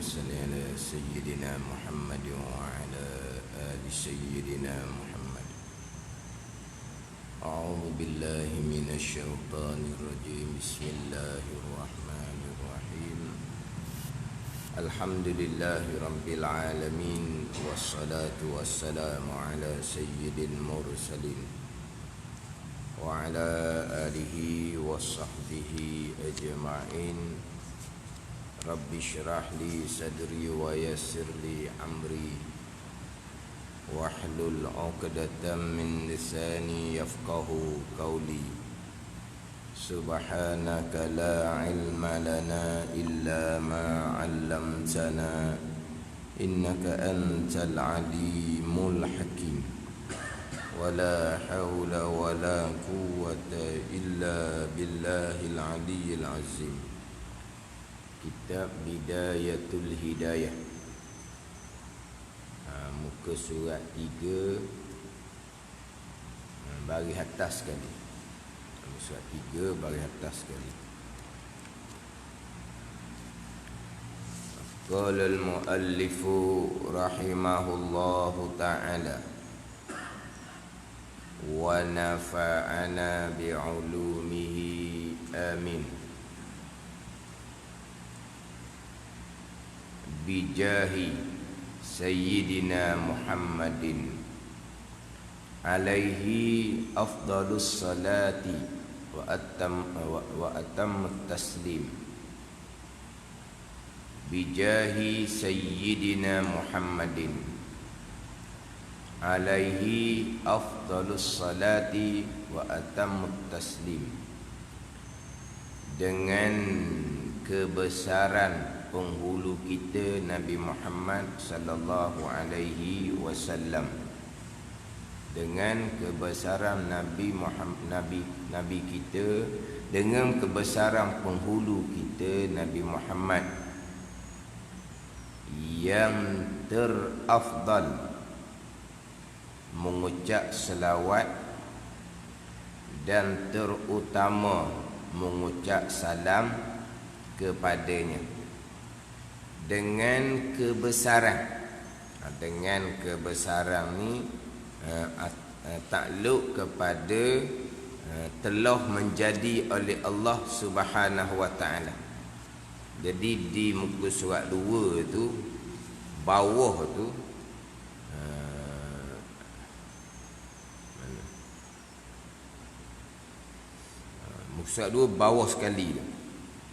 المرسلين على سيدنا محمد وعلى آل سيدنا محمد. أعوذ بالله من الشيطان الرجيم. بسم الله الرحمن الرحيم. الحمد لله رب العالمين، والصلاة والسلام على سيد المرسلين وعلى آله وصحبه أجمعين. رب اشرح لي صدري ويسر لي أمري واحلل عقدة من لساني يفقه قولي. سبحانك لا علم لنا إلا ما علمتنا إنك أنت العليم الحكيم. ولا حول ولا قوة إلا بالله العلي العظيم. Kitab Bidayatul Hidayah, muka surat 3, baris atas sekali. Surat 3 baris atas sekali. Qala al-muallif rahimahullahu ta'ala wa nafa'ana bi'ulumihi amin. Bijahi Sayyidina Muhammadin alaihi afdalus salati wa atammut taslim. Bijahi Sayyidina Muhammadin alaihi afdalus salati wa atammut taslim. Dengan kebesaran penghulu kita Nabi Muhammad sallallahu alaihi wasallam, dengan kebesaran Nabi kita, dengan kebesaran penghulu kita Nabi Muhammad yang terafdal mengucap selawat dan terutama mengucap salam kepadanya. Dengan kebesaran, dengan kebesaran ni takluk kepada telah menjadi oleh Allah Subhanahu wa taala. Jadi di muka surat 2 tu, bawah tu, muka surat 2 bawah sekali tu,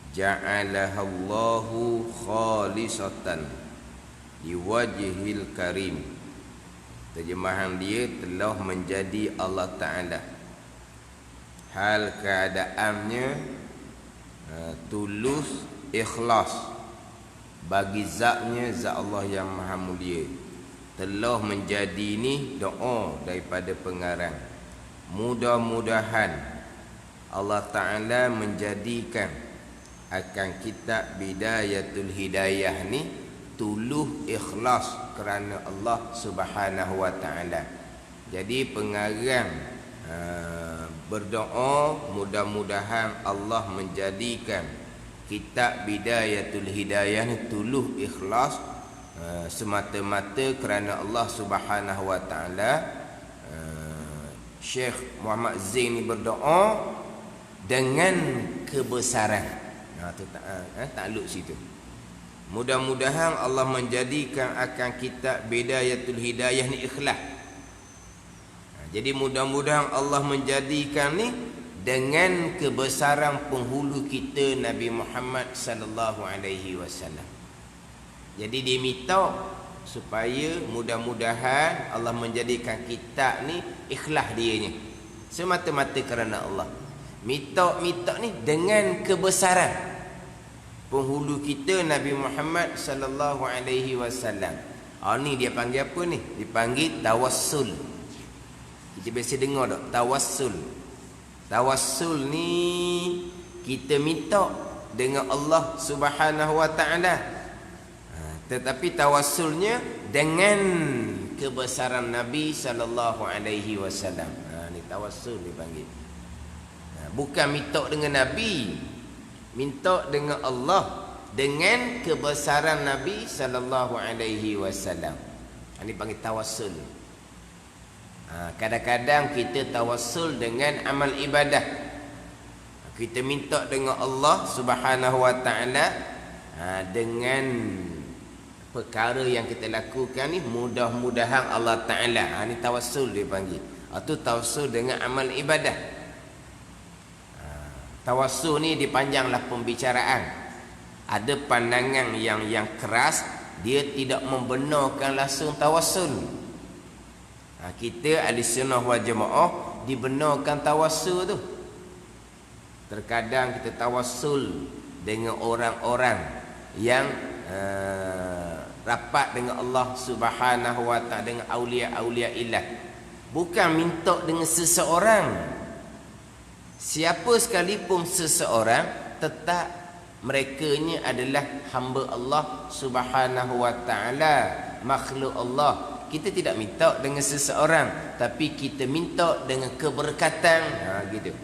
ja'alahallahu khalisatan liwajhil karim. Terjemahan dia, telah menjadi Allah Ta'ala hal keadaannya tulus ikhlas bagi zatnya, zat Allah yang maha mulia. Telah menjadi ni doa daripada pengarang. Mudah-mudahan Allah Ta'ala menjadikan akan kitab Bidayatul Hidayah ni tuluh ikhlas kerana Allah Subhanahu wa taala. Jadi pengarang berdoa mudah-mudahan Allah menjadikan kitab Bidayatul Hidayah ni tuluh ikhlas semata-mata kerana Allah Subhanahu wa taala. Syekh Muhammad Zain ni berdoa dengan kebesaran. Takluk situ. Mudah-mudahan Allah menjadikan akan kitab Bidayatul Hidayah ni ikhlas. Jadi mudah-mudahan Allah menjadikan ni dengan kebesaran penghulu kita Nabi Muhammad sallallahu alaihi wasallam. Jadi dia minta supaya mudah-mudahan Allah menjadikan kitab ni ikhlas dianya, semata-mata kerana Allah. Minta ni dengan kebesaran penghulu kita Nabi Muhammad sallallahu alaihi wasallam. Ni dia panggil apa ni? Dipanggil tawassul. Kita biasa dengar tak? Tawassul. Tawassul ni kita minta dengan Allah Subhanahu wa taala. Tetapi tawassulnya dengan kebesaran Nabi sallallahu alaihi wasallam. Ni tawassul dipanggil. Bukan minta dengan Nabi, minta dengan Allah dengan kebesaran Nabi sallallahu alaihi wasallam. Ini panggil tawassul. Kadang-kadang kita tawassul dengan amal ibadah. Kita minta dengan Allah Subhanahu wa taala dengan perkara yang kita lakukan ni, mudah-mudahan Allah taala. Ni tawassul dia panggil. Itu tawassul dengan amal ibadah. Tawassul ni dipanjanglah pembicaraan. Ada pandangan yang keras, dia tidak membenarkan langsung tawassul. Kita ahli sunnah wal jamaah dibenarkan tawassul tu. Terkadang kita tawassul dengan orang-orang yang rapat dengan Allah Subhanahu wa taala, dengan aulia-aulia ilah. Bukan minta dengan seseorang. Siapa sekalipun seseorang, tetap merekanya adalah hamba Allah Subhanahu wa taala, makhluk Allah. Kita tidak minta dengan seseorang, tapi kita minta dengan keberkatan. Gitu.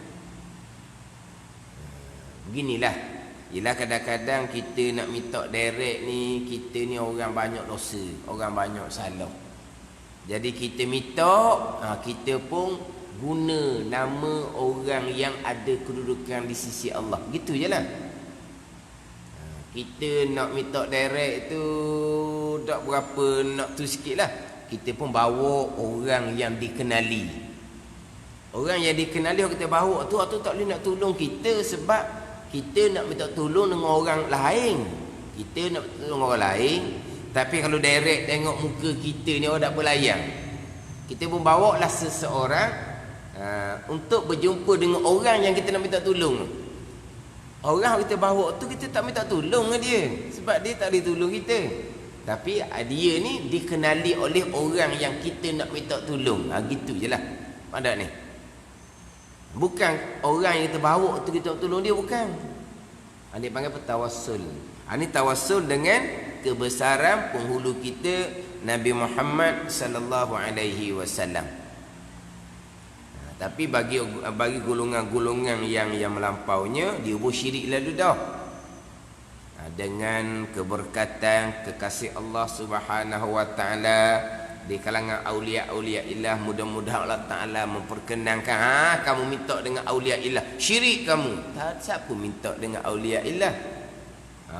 Beginilah. Ialah kadang-kadang kita nak minta direct ni, kita ni orang banyak dosa, orang banyak salah. Jadi kita minta, kita pun guna nama orang yang ada kedudukan di sisi Allah. Gitu je lah. Kita nak minta direct tu tak berapa, nak tu sikit lah. Kita pun bawa orang yang dikenali. Orang yang dikenali kita bawa tu tak boleh nak tolong kita, sebab kita nak minta tolong dengan orang lain. Kita nak tolong orang lain, tapi kalau direct tengok muka kita ni orang tak berlayang. Kita pun bawa lah seseorang untuk berjumpa dengan orang yang kita nak minta tolong. Orang kita bawa tu kita tak minta tolong dengan dia, sebab dia tak boleh tolong kita. Tapi dia ni dikenali oleh orang yang kita nak minta tolong. Gitu je lah. Pandai ni. Bukan orang yang kita bawa tu kita nak tolong dia, bukan. Dia panggil apa? Tawassul. Ini tawassul dengan kebesaran penghulu kita, Nabi Muhammad sallallahu alaihi wasallam. Tapi bagi golongan-golongan yang melampaunya, dia buat syirik lalu dah. Dengan keberkatan kekasih Allah Subhanahu wa taala di kalangan aulia-aulia ilah, mudah-mudahan Allah taala memperkenankan. Kamu minta dengan aulia ilah, syirik kamu. Tak, siapa minta dengan aulia ilah?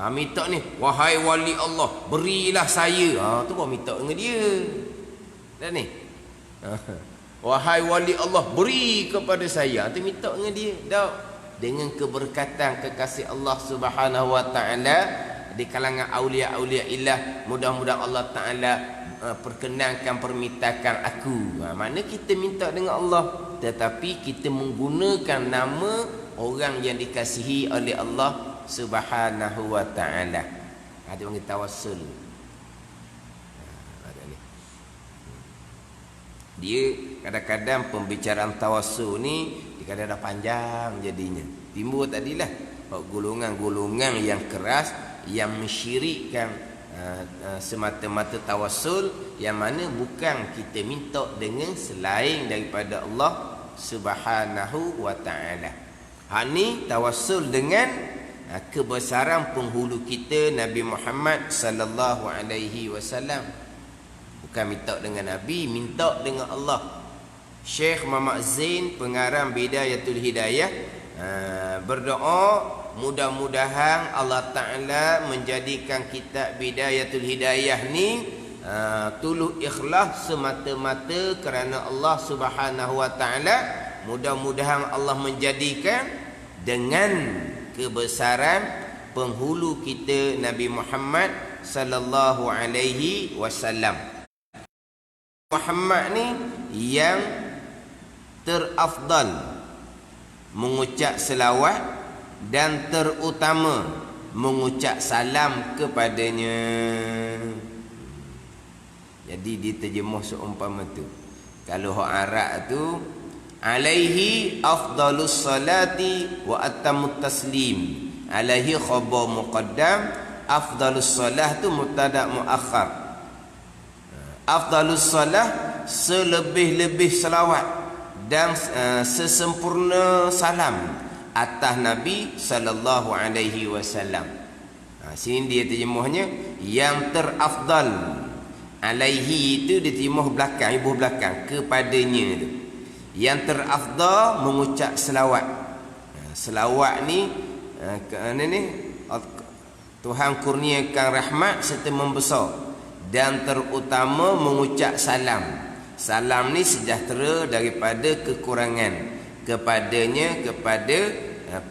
Minta ni, wahai wali Allah, berilah saya. Tu baru minta dengan dia. Dan ni, wahai wali Allah, beri kepada saya. Tu minta dengan dia. Tak. Dengan keberkatan kekasih Allah Subhanahu wa taala di kalangan aulia-aulia ilah, mudah-mudahan Allah taala perkenankan permintaan aku. Mana kita minta dengan Allah, tetapi kita menggunakan nama orang yang dikasihi oleh Allah Subhanahu wa taala. Dia panggil tawassul. Dia kadang-kadang pembicaraan tawassul ni kadang-kadang panjang jadinya. Timbul tadilah golongan-golongan yang keras yang mensyirikkan semata-mata tawassul, yang mana bukan kita minta dengan selain daripada Allah Subhanahu wa taala. Ni tawassul dengan kebesaran penghulu kita, Nabi Muhammad sallallahu alaihi wasallam. Bukan minta dengan Nabi, minta dengan Allah. Syekh Muhammad Zain, pengarang Bidayatul Hidayah, berdoa mudah-mudahan Allah Ta'ala menjadikan kitab Bidayatul Hidayah ni tulus ikhlas semata-mata kerana Allah Subhanahu wa Ta'ala. Mudah-mudahan Allah menjadikan dengan kebesaran penghulu kita Nabi Muhammad sallallahu alaihi wasallam. Muhammad ni yang terafdal mengucap selawat dan terutama mengucap salam kepadanya. Jadi diterjemah seumpama tu. Kalau hak Arab tu, alaihi afdalus salati wa atamut taslim. Alaihi khabar muqaddam, afdalus salah tu mubtada muakhar. Afdalus salah, selebih-lebih selawat dan sesempurna salam atas Nabi sallallahu alaihi wasallam. Sini dia terjemahnya yang terafdal. Alaihi itu diterjemah belakang, ibuh belakang, kepadanya itu. Yang terafdal mengucap selawat. Selawat ni Tuhan kurniakan rahmat serta membesar, dan terutama mengucap salam. Salam ni sejahtera daripada kekurangan kepadanya, kepada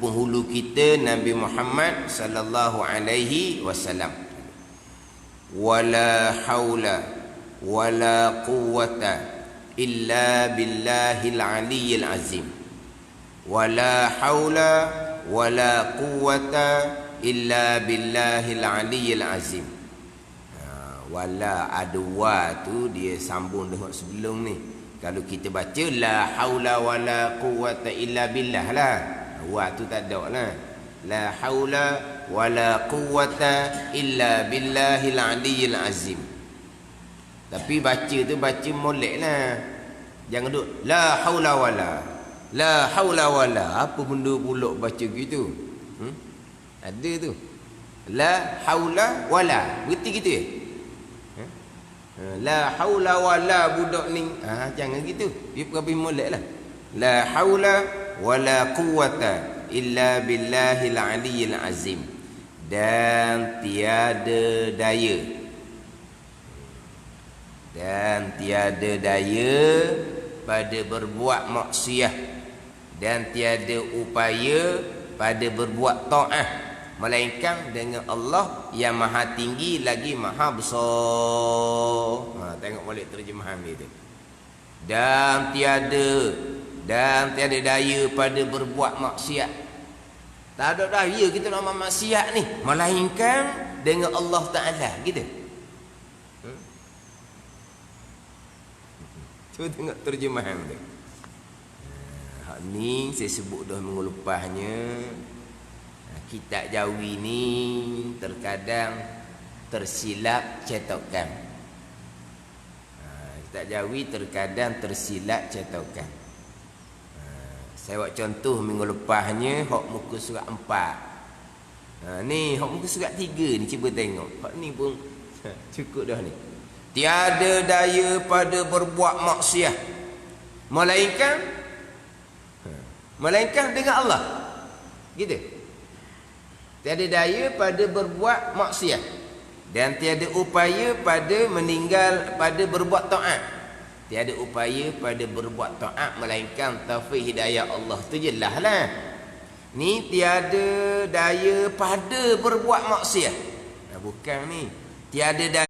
penghulu kita Nabi Muhammad sallallahu alaihi wasallam. Wala haula wala quwwata illa billahil aliyyil azim. Wala haula wala quwwata illa billahil aliyyil azim. Wala ada wa tu dia sambung dengan sebelum ni. Kalau kita baca la haula wala quwwata illa billah lah, wa tu tak ada lah. La haula wala quwwata illa billahil aliyyil azim. Tapi baca tu baca molek lah. Jangan duk la haula wala. La haula wala. Apa benda pula baca gitu? Ada tu. La haula wala. Berarti gitu ya? La haula wala budak ni. Jangan gitu. Dia pergi molek lah. La haula wala quwwata illa billahil aliyyil azim. Dan tiada daya. Dan tiada daya pada berbuat maksiat, dan tiada upaya pada berbuat taat, melainkan dengan Allah yang maha tinggi lagi maha besar. Tengok balik terjemahan dia tu. Dan tiada daya pada berbuat maksiat. Tak ada daya kita nak buat maksiat ni, melainkan dengan Allah Ta'ala gitu. Cuba tengok terjemahan dia. Hak ni saya sebut dah minggu lepasnya. Kitab Jawi ni terkadang tersilap cetakan. Kitab Jawi terkadang tersilap cetakan. Saya buat contoh minggu lepasnya hak muka surat 4. Ni hak muka surat 3 ni, cuba tengok. Hak ni pun cukup dah ni. Tiada daya pada berbuat maksiat, melainkan dengan Allah. Gitu. Tiada daya pada berbuat maksiat, dan tiada upaya pada pada berbuat taat. Tiada upaya pada berbuat taat melainkan taufik hidayah Allah. Tu jelas lah. Ni tiada daya pada berbuat maksiat. Bukan ni. Tiada daya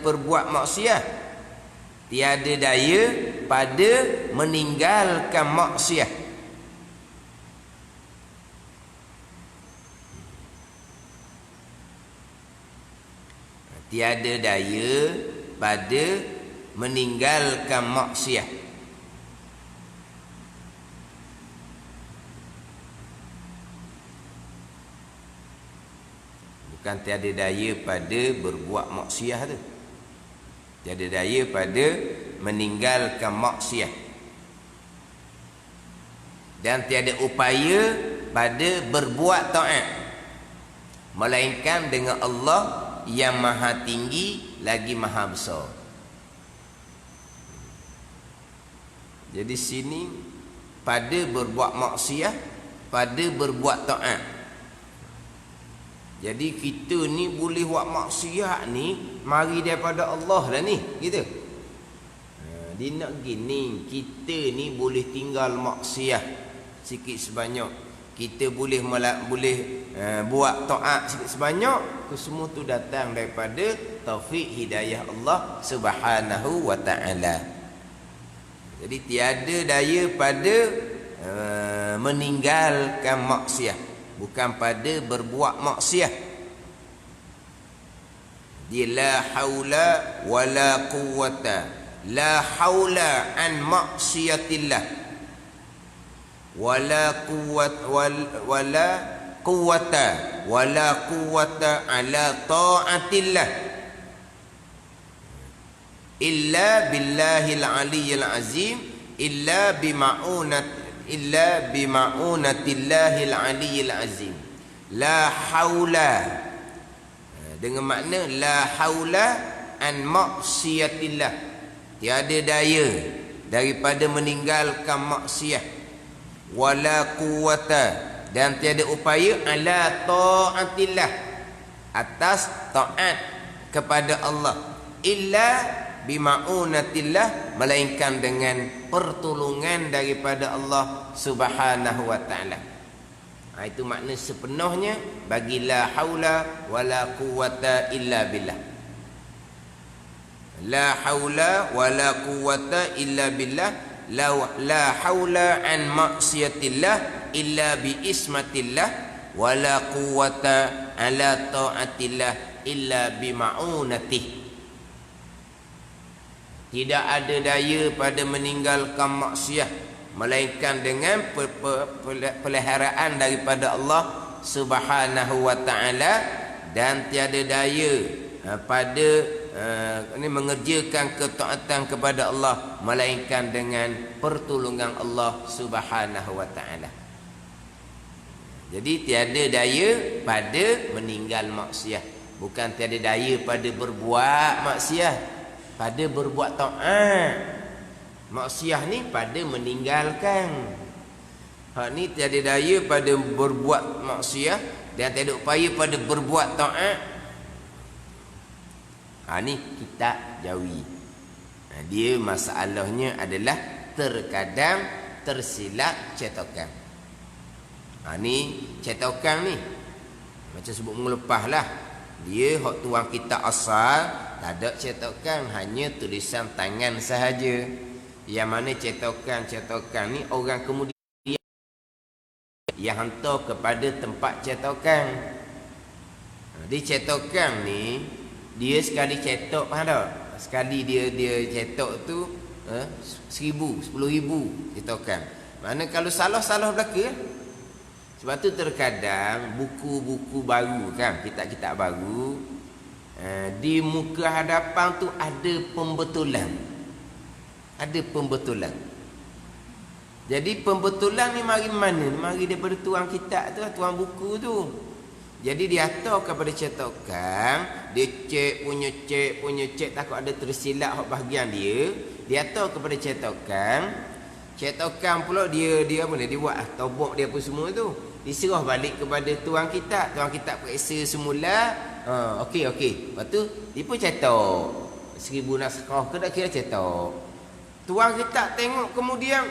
berbuat maksiat, tiada daya pada meninggalkan maksiat. Tiada daya pada meninggalkan maksiat. Bukan tiada daya pada berbuat maksiat tu. Tiada daya pada meninggalkan maksiat, dan tiada upaya pada berbuat taat, melainkan dengan Allah yang maha tinggi lagi maha besar. Jadi sini pada berbuat maksiat, pada berbuat taat. Jadi kita ni boleh buat maksiat ni mari daripada Allah lah ni, gitu. Dia nak gini, kita ni boleh tinggal maksiat sikit sebanyak, kita boleh buat taat sikit sebanyak. Semua tu datang daripada taufik hidayah Allah Subhanahu wa ta'ala. Jadi tiada daya pada meninggalkan maksiat, bukan pada berbuat maksiat. Dia la haula wala quwwata, la haula an maksiatillah, wala quwwata ala ta'atillah, illa billahil aliyyil azim, illa illa bima'unatillahil aliyyil azim. La haula, dengan makna la haula an maksiatillah, tiada daya daripada meninggalkan maksiat, wala quwwata, dan tiada upaya ala taatillah, atas taat kepada Allah, illa bima'unatillah, melainkan dengan pertolongan daripada Allah Subhanahu wa taala. Itu makna sepenuhnya bagi la haula wala quwwata illa billah. La haula wala quwwata illa billah, la haula an maksiatillah illa bi ismatillah, wala quwwata ala taatillah illa bi ma'unatih. Tidak ada daya pada meninggalkan maksiat melainkan dengan peliharaan daripada Allah Subhanahu wa taala, dan tiada daya pada mengerjakan ketaatan kepada Allah melainkan dengan pertolongan Allah Subhanahu wa taala. Jadi tiada daya pada meninggal maksiat, bukan tiada daya pada berbuat maksiat, pada berbuat taat. Maksiat ni pada meninggalkan. Hak ni tiada daya pada berbuat maksiat dan tiada upaya pada berbuat taat. Ni kitab Jawi. Dia masalahnya adalah terkadang tersilap cetakan. Ni cetakan ni macam sebut mengelepah lah. Dia hak tuang kitab asal tak ada cetakan, hanya tulisan tangan sahaja. Yang mana cetakan ni orang kemudian yang hantar kepada tempat cetakan. Di cetakan ni dia sekali cetak ada, sekali dia cetak tu 10,000 cetakan. Mana kalau salah belaka. Sebab tu terkadang buku-buku baru kan, kitab-kitab baru, di muka hadapan tu ada pembetulan. Ada pembetulan. Jadi pembetulan ni mari mana? Mari daripada tuang kitab tu, tuang buku tu. Jadi dia hantar kepada cetakan, dia cek punya cek takut ada tersilap hak bahagian dia. Dia hantar kepada cetakan. Cetakan pula dia apa ni? Dia buat tobok dia apa semua tu. Diserah balik kepada tuang kitab. Tuang kitab periksa semula. Okey. Lepas tu dia pun cetak 1000 naskah ke tak kira cetak. Tuang kitab tengok kemudian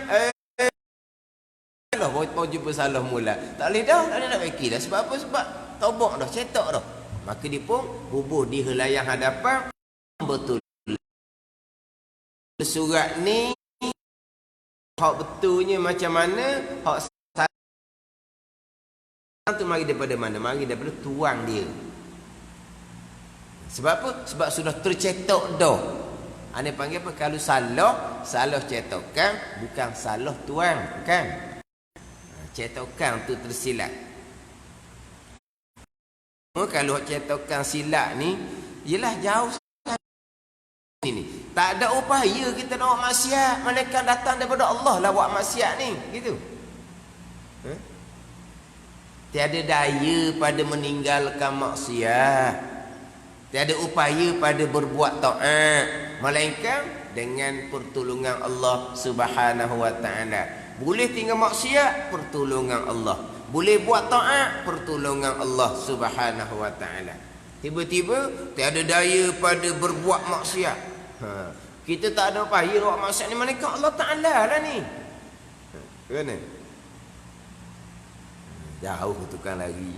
salah, baru jumpa salah mula. Tak boleh dah, tak boleh nak fikir dah. Sebab apa? Sebab tobok dah, cetak dah. Maka dia pun bubuh di helaian hadapan. Betul. Surat ni hak betulnya macam mana, hak salah tu mari daripada mana? Mari daripada tuang dia. Sebab apa? Sebab sudah tercetak dah. Ane panggil apa? Kalau salah cetakan, bukan salah tuang, bukan. Cetakan tu tersilap. Kalau cetakan silap ni, ialah jauh ini. Tak ada upaya kita nak buat maksiat, malaikat datang daripada Allah lah buat maksiat ni, gitu. Tiada daya pada meninggalkan maksiat, tiada upaya pada berbuat taat, melainkan dengan pertolongan Allah Subhanahu wa taala. Boleh tinggal maksiat, pertolongan Allah. Boleh buat taat, pertolongan Allah Subhanahu wa taala. Tiba-tiba tiada daya pada berbuat maksiat. Kita tak ada upaya buat maksiat ni, melainkan Allah Taala lah ni. Kan? Jauh tukang lagi.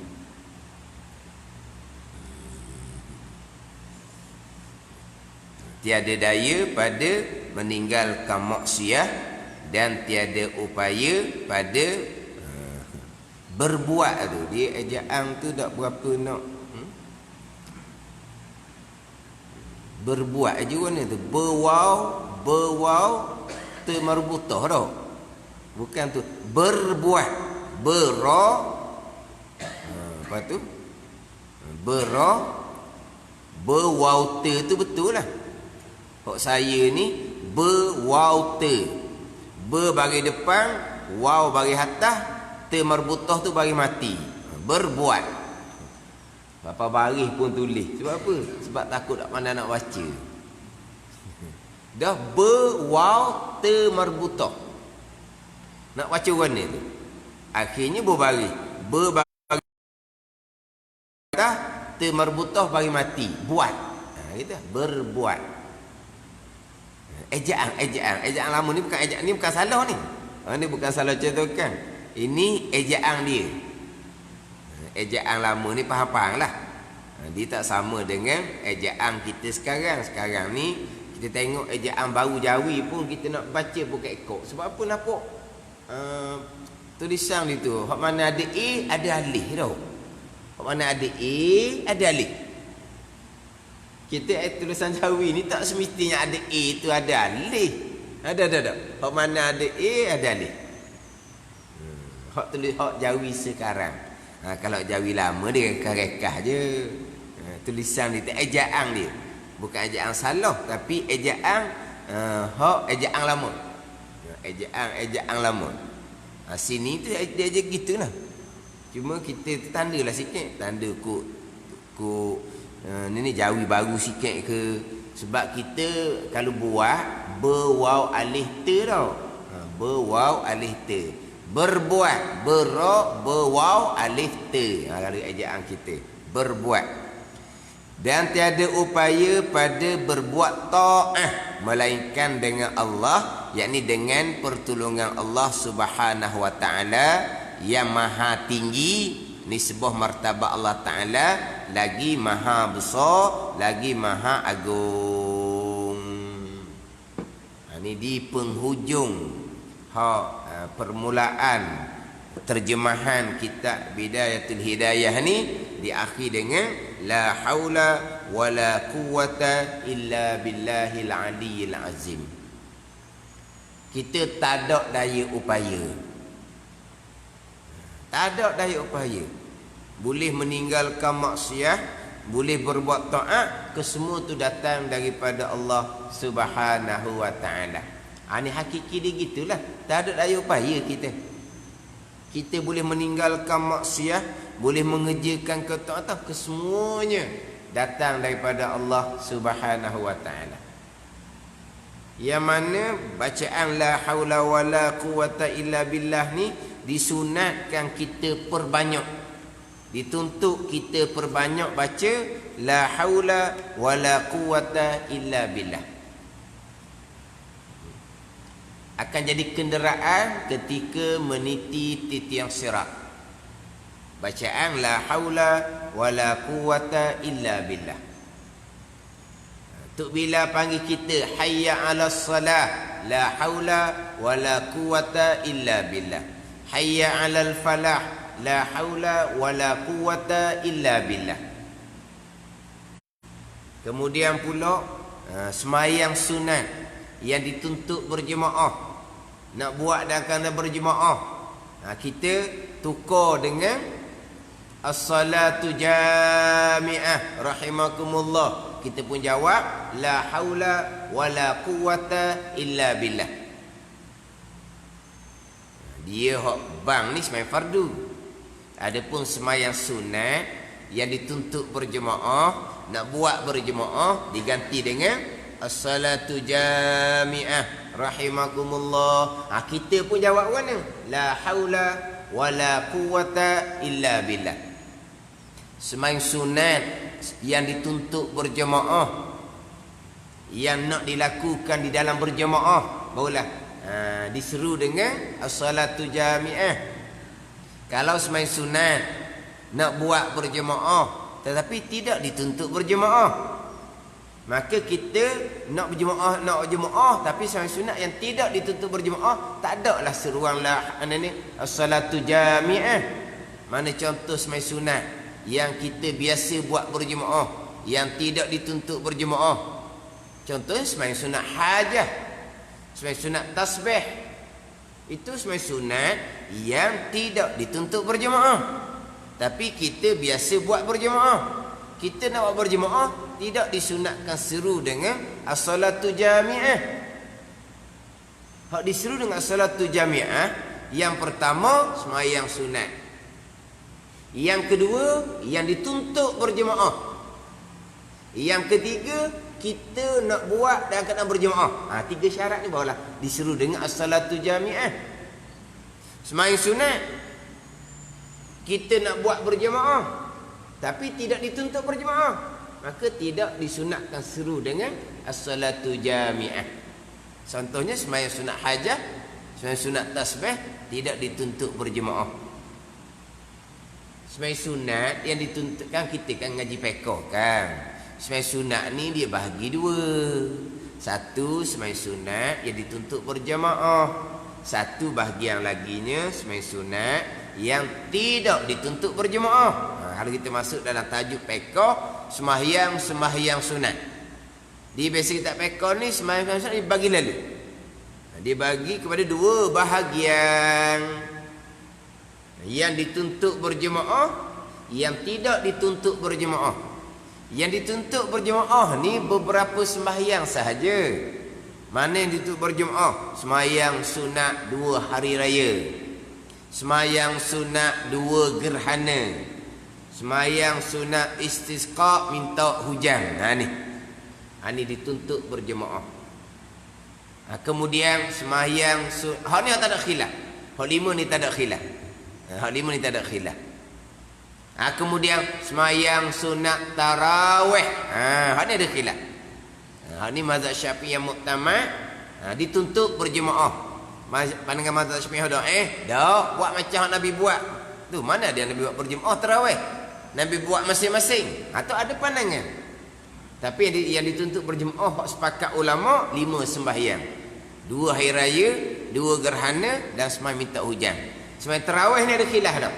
Tiada daya pada meninggalkan maksiat dan tiada upaya pada berbuat tu. Dia ejaan tu tak berapa nak berbuat je mana tu. Berwaw termarbutah dah. Bukan tu. Berbuat. Apa tu? Berwaw tu betul lah. Hak saya ni berwaute. Ber bagi depan, waw bagi atas, ta marbutah tu bagi mati. Berbuat. Apa baris pun tulis. Sebab apa? Sebab takut tak pandai nak baca. Dah waw ta marbutah. Nak baca warna tu. Akhirnya berbaris. Bagi atas, ta marbutah bagi mati. Buat. Gitu. Berbuat. Ejaan lama ni bukan ejaan, ni bukan salah ni. Ni bukan salah contohkan. Ini ejaan dia. Ejaan lama ni faham lah. Dia tak sama dengan ejaan kita sekarang. Sekarang ni kita tengok ejaan baru Jawi pun kita nak baca bukan ekor. Sebab apa nampak? Tulisan dia tu, hak mana ada A ada alif tau. Hak mana ada A ada alif. Kita tulisan Jawi ni tak semestinya ada A tu ada alif. Ada. Hak mana ada A ada alif. Hak tulis hak Jawi sekarang. Kalau Jawi lama dia rekah je. Tulisan dia ejaan dia. Bukan ejaan salah tapi ejaan hak ejaan lama. Ejaan lama. Sini tu dia je gitulah. Cuma kita tandalah sikit, tanda ku ni Jawi baru sikit ke. Sebab kita kalau buat berwaw alif ta tau. Berwaw alif ta. Berbuat berwaw alif ta. Kalau ejaan kita berbuat. Dan tiada upaya pada berbuat ta'ah melainkan dengan Allah, yakni dengan pertolongan Allah Subhanahu wa taala yang maha tinggi, nisbah martabat Allah taala, lagi maha besar, lagi maha agung. Ini di penghujung permulaan terjemahan kitab Bidayatul Hidayah ni diakhir dengan la haula wala quwata illa billahil aliyyil azim. Kita tak ada daya upaya. Tak ada daya upaya. Boleh meninggalkan maksiat, boleh berbuat taat, kesemua tu datang daripada Allah Subhanahu wa taala. Ini hakiki dia gitulah. Tak ada daya upaya kita. Kita boleh meninggalkan maksiat, boleh mengerjakan ketaatan, kesemuanya datang daripada Allah Subhanahu wa taala. Yang mana bacaan la haula wala quwata illa billah ni disunatkan kita perbanyak. Dituntut kita perbanyak baca la haula wala quwata illa billah. Akan jadi kenderaan ketika meniti titian sirat. Bacaan la haula wala quwata illa billah. Tuk bila panggil kita hayya 'alas salah, la haula wala quwata illa billah. Hayya 'alal falah, la haula wala quwata illa billah. Kemudian pula semayang sunat yang dituntut berjemaah, nak buat dan kena berjemaah, kita tukar dengan as-salatu jami'ah rahimakumullah. Kita pun jawab la haula wala quwata illa billah. Dia hak bang ni semayang fardu. Adapun semayang sunat yang dituntut berjemaah, nak buat berjemaah, diganti dengan as-salatu jami'ah rahimakumullah. Kita pun jawab mana? La haula wala quwata illa billah. Semayang sunat yang dituntut berjemaah, yang nak dilakukan di dalam berjemaah, barulah diseru dengan as-salatu jami'ah. Kalau semayang sunat nak buat berjemaah tetapi tidak dituntut berjemaah, maka kita nak berjemaah tapi semayang sunat yang tidak dituntut berjemaah, tak ada lah seruan lah ni as-salatu jami'ah. Mana contoh semayang sunat yang kita biasa buat berjemaah, yang tidak dituntut berjemaah? Contohnya semayang sunat hajah, semayang sunat tasbih. Itu semayang sunat yang tidak dituntut berjemaah, tapi kita biasa buat berjemaah. Kita nak buat berjemaah, tidak disunatkan seru dengan as-salatu jami'ah. Hak diseru dengan as-salatu jami'ah Yang pertama sembahyang sunat. Yang kedua yang dituntut berjemaah. Yang ketiga kita nak buat dan kena berjemaah. Tiga syarat ni barulah disuruh dengan as-salatu jami'ah. Sembahyang sunat kita nak buat berjemaah tapi tidak dituntut berjemaah, maka tidak disunatkan seru dengan as-salatu jami'ah. Contohnya sembahyang sunat hajah, sembahyang sunat tasbih tidak dituntut berjemaah. Sembahyang sunat yang dituntutkan kita kan ngaji fiqh kan. Sembahyang sunat ni dia bahagi dua. Satu sembahyang sunat yang dituntut berjemaah. Satu bahagian laginya sembahyang sunat yang tidak dituntut berjemaah. Kalau kita masuk dalam tajuk fiqh, sembahyang sunat. Di basic kitab fiqh ni sembahyang sunat dibagi lalu. Dia bagi kepada dua bahagian. Yang dituntut berjemaah, yang tidak dituntut berjemaah. Yang dituntut berjemaah ni beberapa sembahyang sahaja. Mana yang dituntut berjemaah? Sembahyang sunat 2 hari raya, sembahyang sunat 2 gerhana, sembahyang sunat istisqa minta hujan. Ni dituntut berjemaah. Kemudian sembahyang hak ni tak ada khilaf. Hak 5 ni tak ada khilaf. Kemudian sembahyang sunat tarawih. Hak ni ada khilaf. Hak ni mazhab Syafi'i yang muktamad, dituntut berjemaah. Pandangan mazhab Syafi'i dah buat macam Nabi buat. Tu mana dia Nabi buat berjemaah tarawih? Nabi buat masing-masing. Atau ada pandangan. Tapi yang dituntut berjemaah hak sepakat ulama 5 sembahyang. 2 hari raya, 2 gerhana dan sembahyang minta hujan. Sembahyang tarawih ni ada khilaf dah.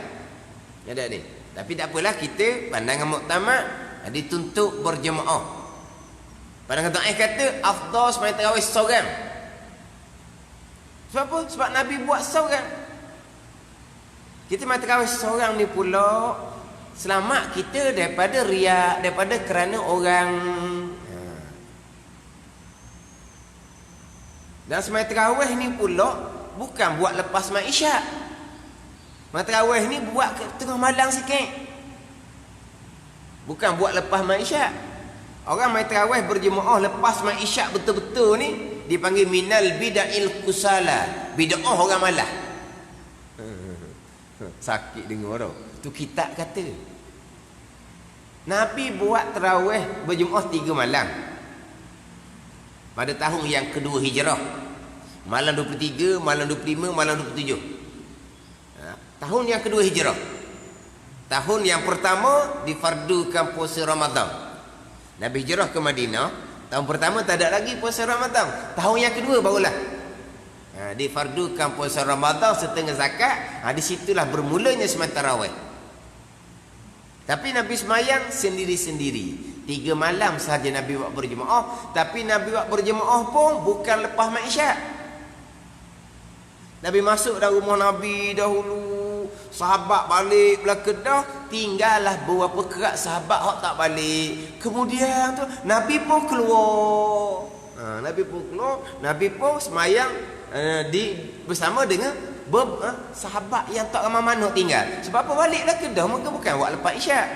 Ada ni. Tapi tak apalah, kita pandangan muktamad dituntut berjemaah. Pandangan Taif kata afdal sembahyang tarawih seorang. Sebab apa? Sebab Nabi buat seorang. Kita sembahyang tarawih seorang ni pula selamat kita daripada riak, daripada kerana orang. Dan sembahyang tarawih ni pula bukan buat lepas sembahyang isyak. Sembahyang tarawih ni buat ke tengah malam sikit. Bukan buat lepas sembahyang isyak. Orang sembahyang tarawih berjemaah lepas sembahyang isyak betul-betul ni dipanggil minal bid'il kusala. Bid'ah orang malas. Sakit dengar tau. Tu kitab kata. Nabi buat tarawih berjemaah 3 malam. Pada tahun yang kedua hijrah. Malam 23, malam 25, malam 27. Tahun yang kedua hijrah. Tahun yang pertama difardukan puasa Ramadan. Nabi hijrah ke Madinah. Tahun pertama tak ada lagi puasa Ramadan. Tahun yang kedua barulah difardukan puasa Ramadan setengah zakat. Di situlah bermulanya sembahyang tarawih. Tapi Nabi sembahyang sendiri-sendiri. 3 malam sahaja Nabi buat berjemaah. Tapi Nabi buat berjemaah pun bukan lepas sembahyang isyak. Nabi masuk dalam rumah Nabi dahulu. Sahabat balik belah Kedah, tinggallah beberapa kerat sahabat hak tak balik. Kemudian tu Nabi pun keluar. Nabi pun sembahyang bersama dengan sahabat yang tak ramai manuk tinggal. Sebab apa baliklah Kedah? Maka bukan buat lepas isyak.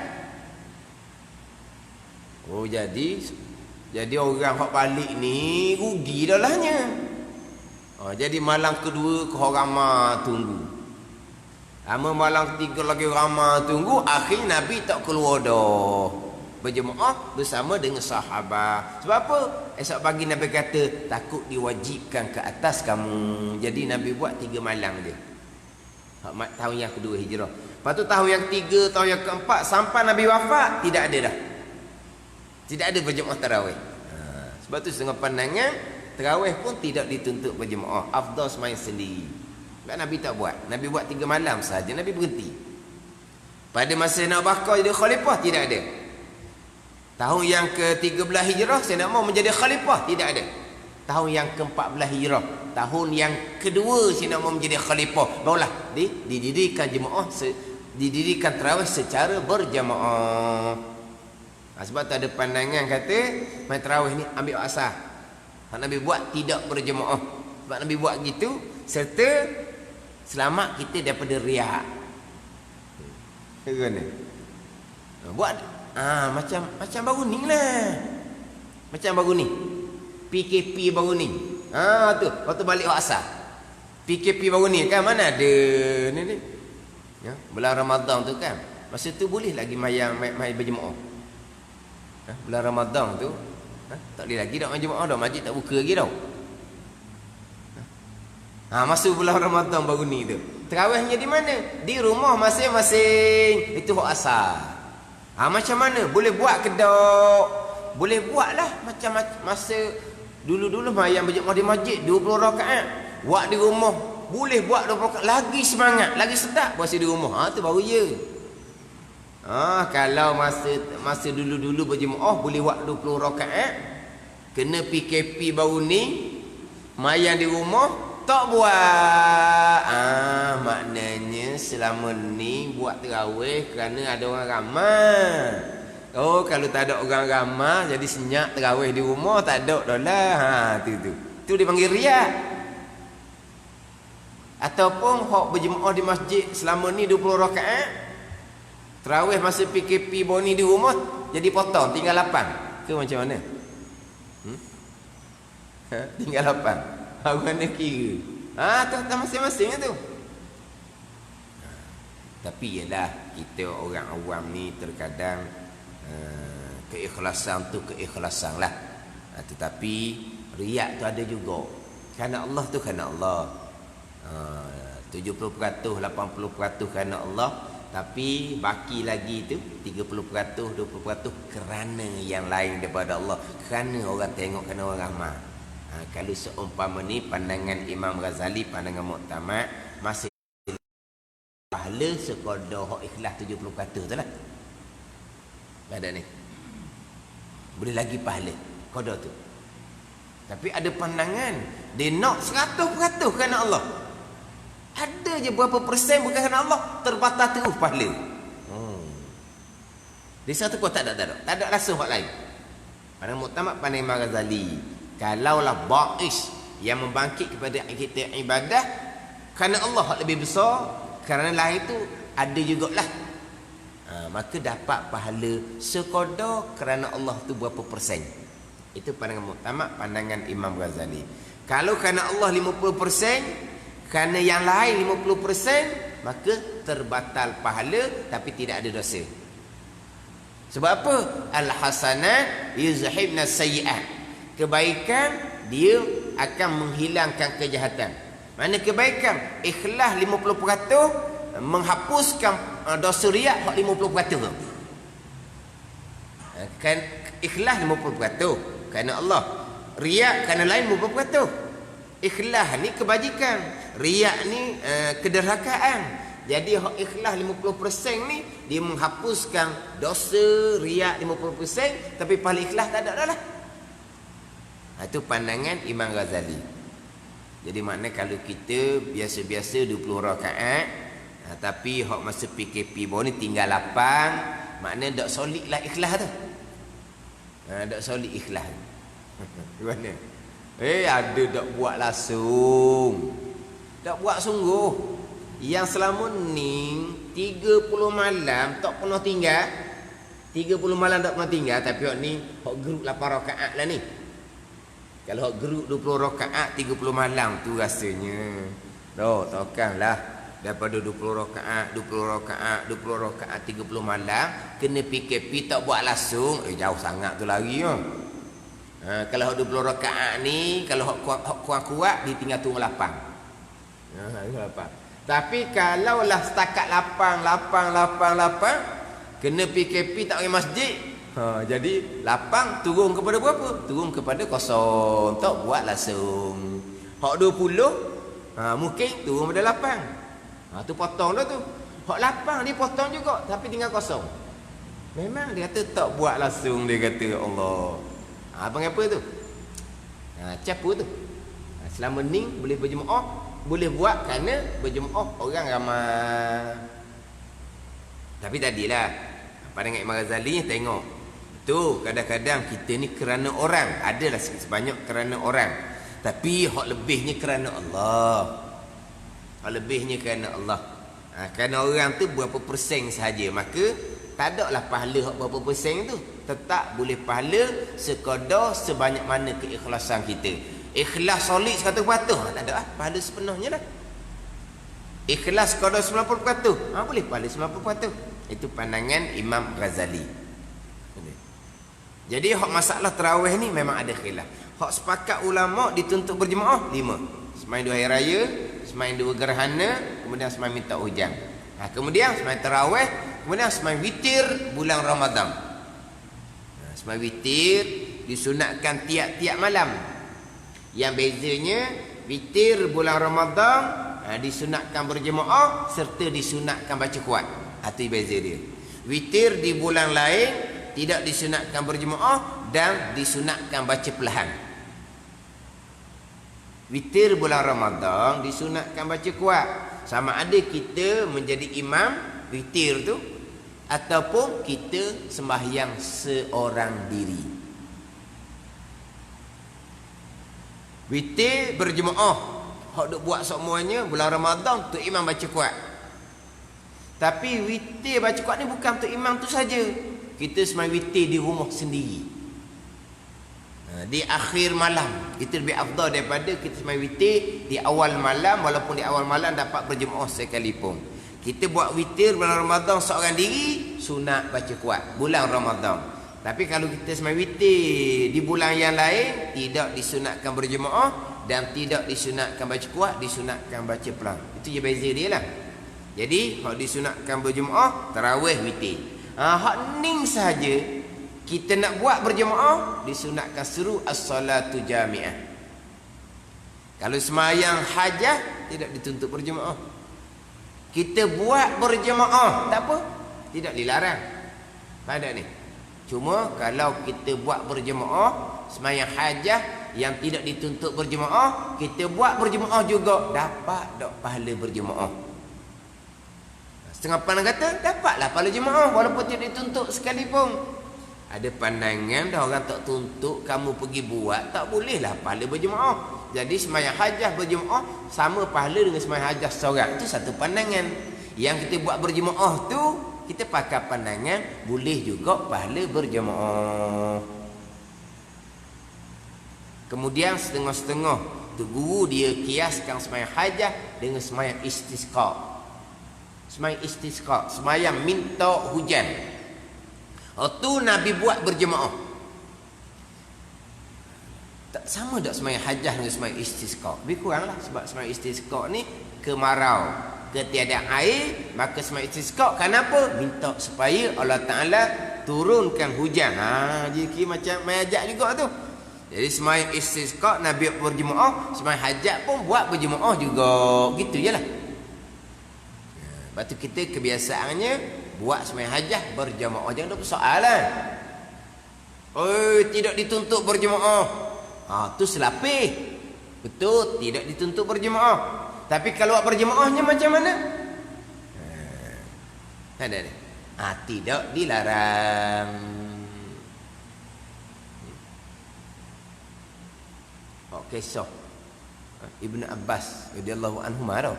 Jadi orang hak balik ni rugi dah lahnya. Jadi malam kedua orang ramai tunggu. Malam ketiga lagi ramai tunggu. Akhirnya Nabi tak keluar dah. Berjemaah bersama dengan sahabat. Sebab apa? Esok pagi Nabi kata takut diwajibkan ke atas kamu. Jadi Nabi buat 3 malam dia. Tahun yang kedua hijrah. Lepas tu tahun yang ketiga, tahun yang keempat, sampai Nabi wafat tidak ada dah. Tidak ada berjemaah tarawih. Sebab tu setengah pandangan tarawih pun tidak dituntut berjemaah. Afdal sembahyang sendiri. Sebab Nabi tak buat. Nabi buat 3 malam sahaja. Nabi berhenti. Pada masa Abu Bakar jadi khalifah tidak ada. Tahun yang ke-13 hijrah saya nak mau menjadi khalifah tidak ada. Tahun yang ke-14 hijrah, tahun yang kedua saya nak mau menjadi khalifah, barulah didirikan jemaah, didirikan tarawih secara berjamaah. Sebab tak ada pandangan kata main tarawih ni ambil asal. Nabi buat tidak berjemaah. Sebab Nabi buat gitu serta Selamat kita daripada riak. Kan? Buat macam baru ni lah. Macam baru ni. PKP baru ni. Tu waktu balik asal. PKP baru ni kan mana ada ni. Ya, bulan Ramadan tu kan. Masa tu boleh lagi mai berjemaah. Bulan Ramadan tu tak boleh lagi dak mai jemaah dah, masjid tak buka lagi dah. Masa bulan Ramadan baru ni tu. Tarawihnya di mana? Di rumah masing-masing. Itu hak asal. Macam mana? Boleh buat ke tak? Boleh buatlah macam masa dulu-dulu mayang berjemaah di masjid 20 rakaat. Buat di rumah boleh buat 20 rakaat, lagi semangat, lagi sedap puasa di rumah. Tu baru ya. Kalau masa dulu-dulu berjemaah boleh buat 20 rakaat, kena PKP baru ni mayang di rumah tak buat. Maknanya selama ni buat tarawih kerana ada orang ramai. Kalau tak ada orang ramai jadi senyap tarawih di rumah, tak ada dah lah. Tu dipanggil riak. Ataupun hok berjemaah di masjid selama ni 20 rakaat, tarawih masa PKP baru ni di rumah jadi potong tinggal 8. Ke macam mana? Tinggal 8. Mana kira? Tu masing-masing tu. Tapi ialah kita orang awam ni terkadang keikhlasan tu keikhlasan lah. Tetapi riak tu ada juga. Kerana Allah tu kerana Allah. 70%, 80% kerana Allah. Tapi baki lagi tu 30%, 20% kerana yang lain daripada Allah. Kerana orang tengok, kerana orang ramai. Kalau seumpama ni pandangan Imam Ghazali, pandangan muktamad, masih pahala sekadar hak ikhlas 70% tu lah. Ada ni. Boleh lagi pahala kadar tu. Tapi ada pandangan dia nak 100% kerana Allah. Ada je berapa persen bukan kerana Allah, terbatas terus pahala. Di satu kau tak ada rasa hak lain. Pandangan muktamad, pandangan Imam Ghazali. Kalaulah ba'is yang membangkit kepada kita ibadah kerana Allah hak lebih besar, kerana lain tu ada jugalah. Maka dapat pahala sekadar kerana Allah tu berapa persen. Itu pandangan muktamad, pandangan Imam Ghazali. Kalau kerana Allah 50%, kerana yang lain 50%, maka terbatal pahala tapi tidak ada dosa. Sebab apa? Al-hasanat yuzhibna sayyi'at. Kebaikan dia akan menghilangkan kejahatan. Mana kebaikan? Ikhlas 50% menghapuskan dosa riak 50% tu. Kan ikhlas 50% kerana Allah, riak kerana lain 50%. Ikhlas ni kebajikan, riak ni kederhakaan. Jadi ikhlas 50% ni dia menghapuskan dosa riak 50%, tapi pahala ikhlas tak ada dah lah. Itu pandangan Imam Ghazali. Jadi makna kalau kita biasa-biasa 20 rakaat, tapi hak masa PKP baru ni tinggal 8, makna dak solid lah ikhlas tu. Dak solid ikhlas. Gimana? Ada dak buat langsung. Dak buat sungguh. Yang selama ni 30 malam tak pernah tinggal. 30 malam tak pernah tinggal, tapi hak ni hak grup 8 rakaat lah ni. Kalau grup 20 rakaat 30 malam tu rasanya takkanlah daripada 20 rakaat 30 malam kena PKP tak buat langsung, jauh sangat tu lari ya. Kalau 20 rakaat ni kalau kuat-kuat ditinggal turun 8. 8. Tapi kalaulah setakat 8 kena PKP tak pergi masjid, jadi 8 turun kepada berapa? Turun kepada kosong. Tak buat langsung. Hak 20 mungkin turun pada 8. Tu potong dah tu. Hak 8 dia potong juga tapi tinggal kosong. Memang dia kata tak buat langsung, dia kata Allah. Abang apa tu? Capu tu. Selama ni boleh berjemaah, boleh buat kerana berjemaah orang ramai. Tapi tadilah pandangan Imam Ghazali ni tengok. Tu kadang-kadang kita ni kerana orang, adalah sebanyak kerana orang, tapi hak lebihnya kerana Allah. Lebihnya kerana Allah. Kerana orang tu berapa persen sahaja, maka tak ada lah pahala berapa persen tu. Tetap boleh pahala sekadar sebanyak mana keikhlasan kita. Ikhlas solid 100%, tak ada lah pahala sepenuhnya lah. Ikhlas sekadar 90%, boleh pahala 90%. Itu pandangan Imam Ghazali. Jadi hak masalah tarawih ni memang ada khilaf. Hak sepakat ulama dituntut berjemaah 5. Semain 2 hari raya, semain 2 gerhana, kemudian semain minta hujan. Kemudian semain tarawih, kemudian semain witir bulan Ramadan. Semain witir disunatkan tiap-tiap malam. Yang bezanya witir bulan Ramadan disunatkan berjemaah serta disunatkan baca kuat. Itu beza dia. Witir di bulan lain tidak disunatkan berjemaah dan disunatkan baca perlahan. Witir bulan Ramadan disunatkan baca kuat. Sama ada kita menjadi imam witir tu ataupun kita sembahyang seorang diri. Witir berjemaah, hak duk buat semuanya bulan Ramadan tu imam baca kuat. Tapi witir baca kuat ni bukan untuk imam tu saja. Kita sembahyang witir di rumah sendiri. Di akhir malam itu lebih afdal daripada kita sembahyang witir di awal malam, walaupun di awal malam dapat berjemaah sekalipun. Kita buat witir bulan Ramadan seorang diri, sunat baca kuat bulan Ramadan. Tapi kalau kita sembahyang witir di bulan yang lain, tidak disunatkan berjemaah dan tidak disunatkan baca kuat, disunatkan baca pelan. Itu je beza dia lah. Jadi hak disunatkan berjemaah tarawih witir. Hak ning saja kita nak buat berjemaah disunatkan suruh as-salatu jami'ah. Kalau sembahyang hajah tidak dituntut berjemaah. Kita buat berjemaah tak apa, tidak dilarang. Pada ni. Cuma kalau kita buat berjemaah sembahyang hajah yang tidak dituntut berjemaah, kita buat berjemaah juga dapat tak pahala berjemaah. Setengah pandang kata dapatlah pahala jemaah walaupun tidak dituntut sekalipun. Ada pandangan dah orang tak tuntut kamu pergi buat, tak bolehlah pahala berjemaah. Jadi sembahyang hajah berjemaah sama pahala dengan sembahyang hajah seorang. Itu satu pandangan. Yang kita buat berjemaah tu kita pakai pandangan boleh juga pahala berjemaah. Kemudian setengah-setengah tu guru dia kiaskan sembahyang hajah dengan sembahyang istisqa. Sembahyang istisqa, sembahyang minta hujan. Itu Nabi buat berjemaah. Tak sama tak sembahyang hajah dengan sembahyang istisqa. Lebih kuranglah sebab sembahyang istisqa ni kemarau, ketiadaan air, maka sembahyang istisqa kenapa? Minta supaya Allah Taala turunkan hujan. Jadi macam majak juga tu. Jadi sembahyang istisqa Nabi berjemaah, sembahyang hajat pun buat berjemaah juga. Gitu jelah. Lepas tu kita kebiasaannya buat sembahyang hajah berjemaah. Jangan ada persoalan. Tidak dituntut berjemaah. Tu selapih. Betul, tidak dituntut berjemaah. Tapi kalau buat berjemaahnya macam mana? Ada ni. Tidak dilarang. Kisah Ibnu Abbas radhiyallahu anhu marah.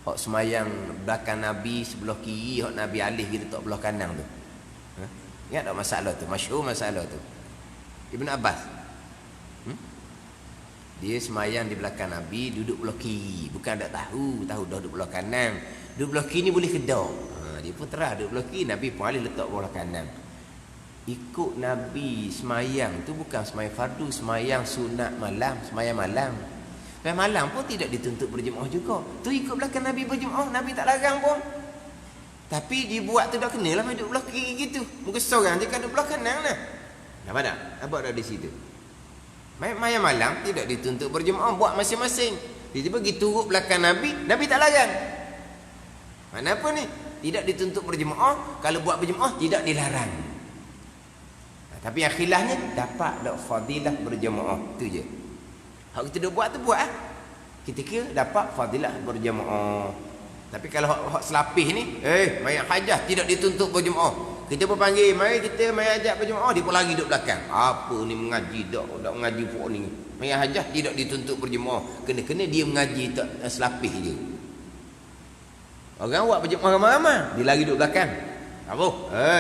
Hak semayang belakang Nabi sebelah kiri, hak Nabi alih gitu tak belah kanan tu. Ingat tak masalah tu? Masyhur masalah tu. Ibnu Abbas. Dia semayang di belakang Nabi, duduk belah kiri. Bukan tak tahu dah duduk belah kanan. Duduk belah kiri ni boleh kedok. Dia pun terah duduk belah kiri, Nabi pun alih letak belah kanan. Ikut Nabi semayang tu bukan semayang fardu, semayang sunat malam, semayang malam. Semayang malam pun tidak dituntut berjemaah juga. Tu ikut belakang Nabi berjemaah, Nabi tak larang pun. Tapi dibuat tu dah kenalah main duduk belah kiri gitu. Muka seorang je kan duduk belah kanan lah. Nampak tak? Nampak dah di situ. Semayang malam tidak dituntut berjemaah, buat masing-masing. Tiba-tiba pergi turut belakang Nabi, Nabi tak larang. Mana apa ni? Tidak dituntut berjemaah, kalau buat berjemaah tidak dilarang. Tapi yang khilafnya dapat tak fadilah berjemaah. Tu je. Hak kita dah buat tu buat kita kira dapat fadilah berjemaah. Tapi kalau hak selapih ni, mayat hajah tidak dituntut berjemaah. Kita pun panggil, mari kita mayat hajah berjemaah, dia pun lagi duduk belakang. Apa ni mengaji dak mengaji pun ni. Mayat hajah tidak dituntut berjemaah. Kena-kena dia mengaji tak selapih je. Orang buat berjemaah ramai-ramai, dia lari duduk belakang. Apa?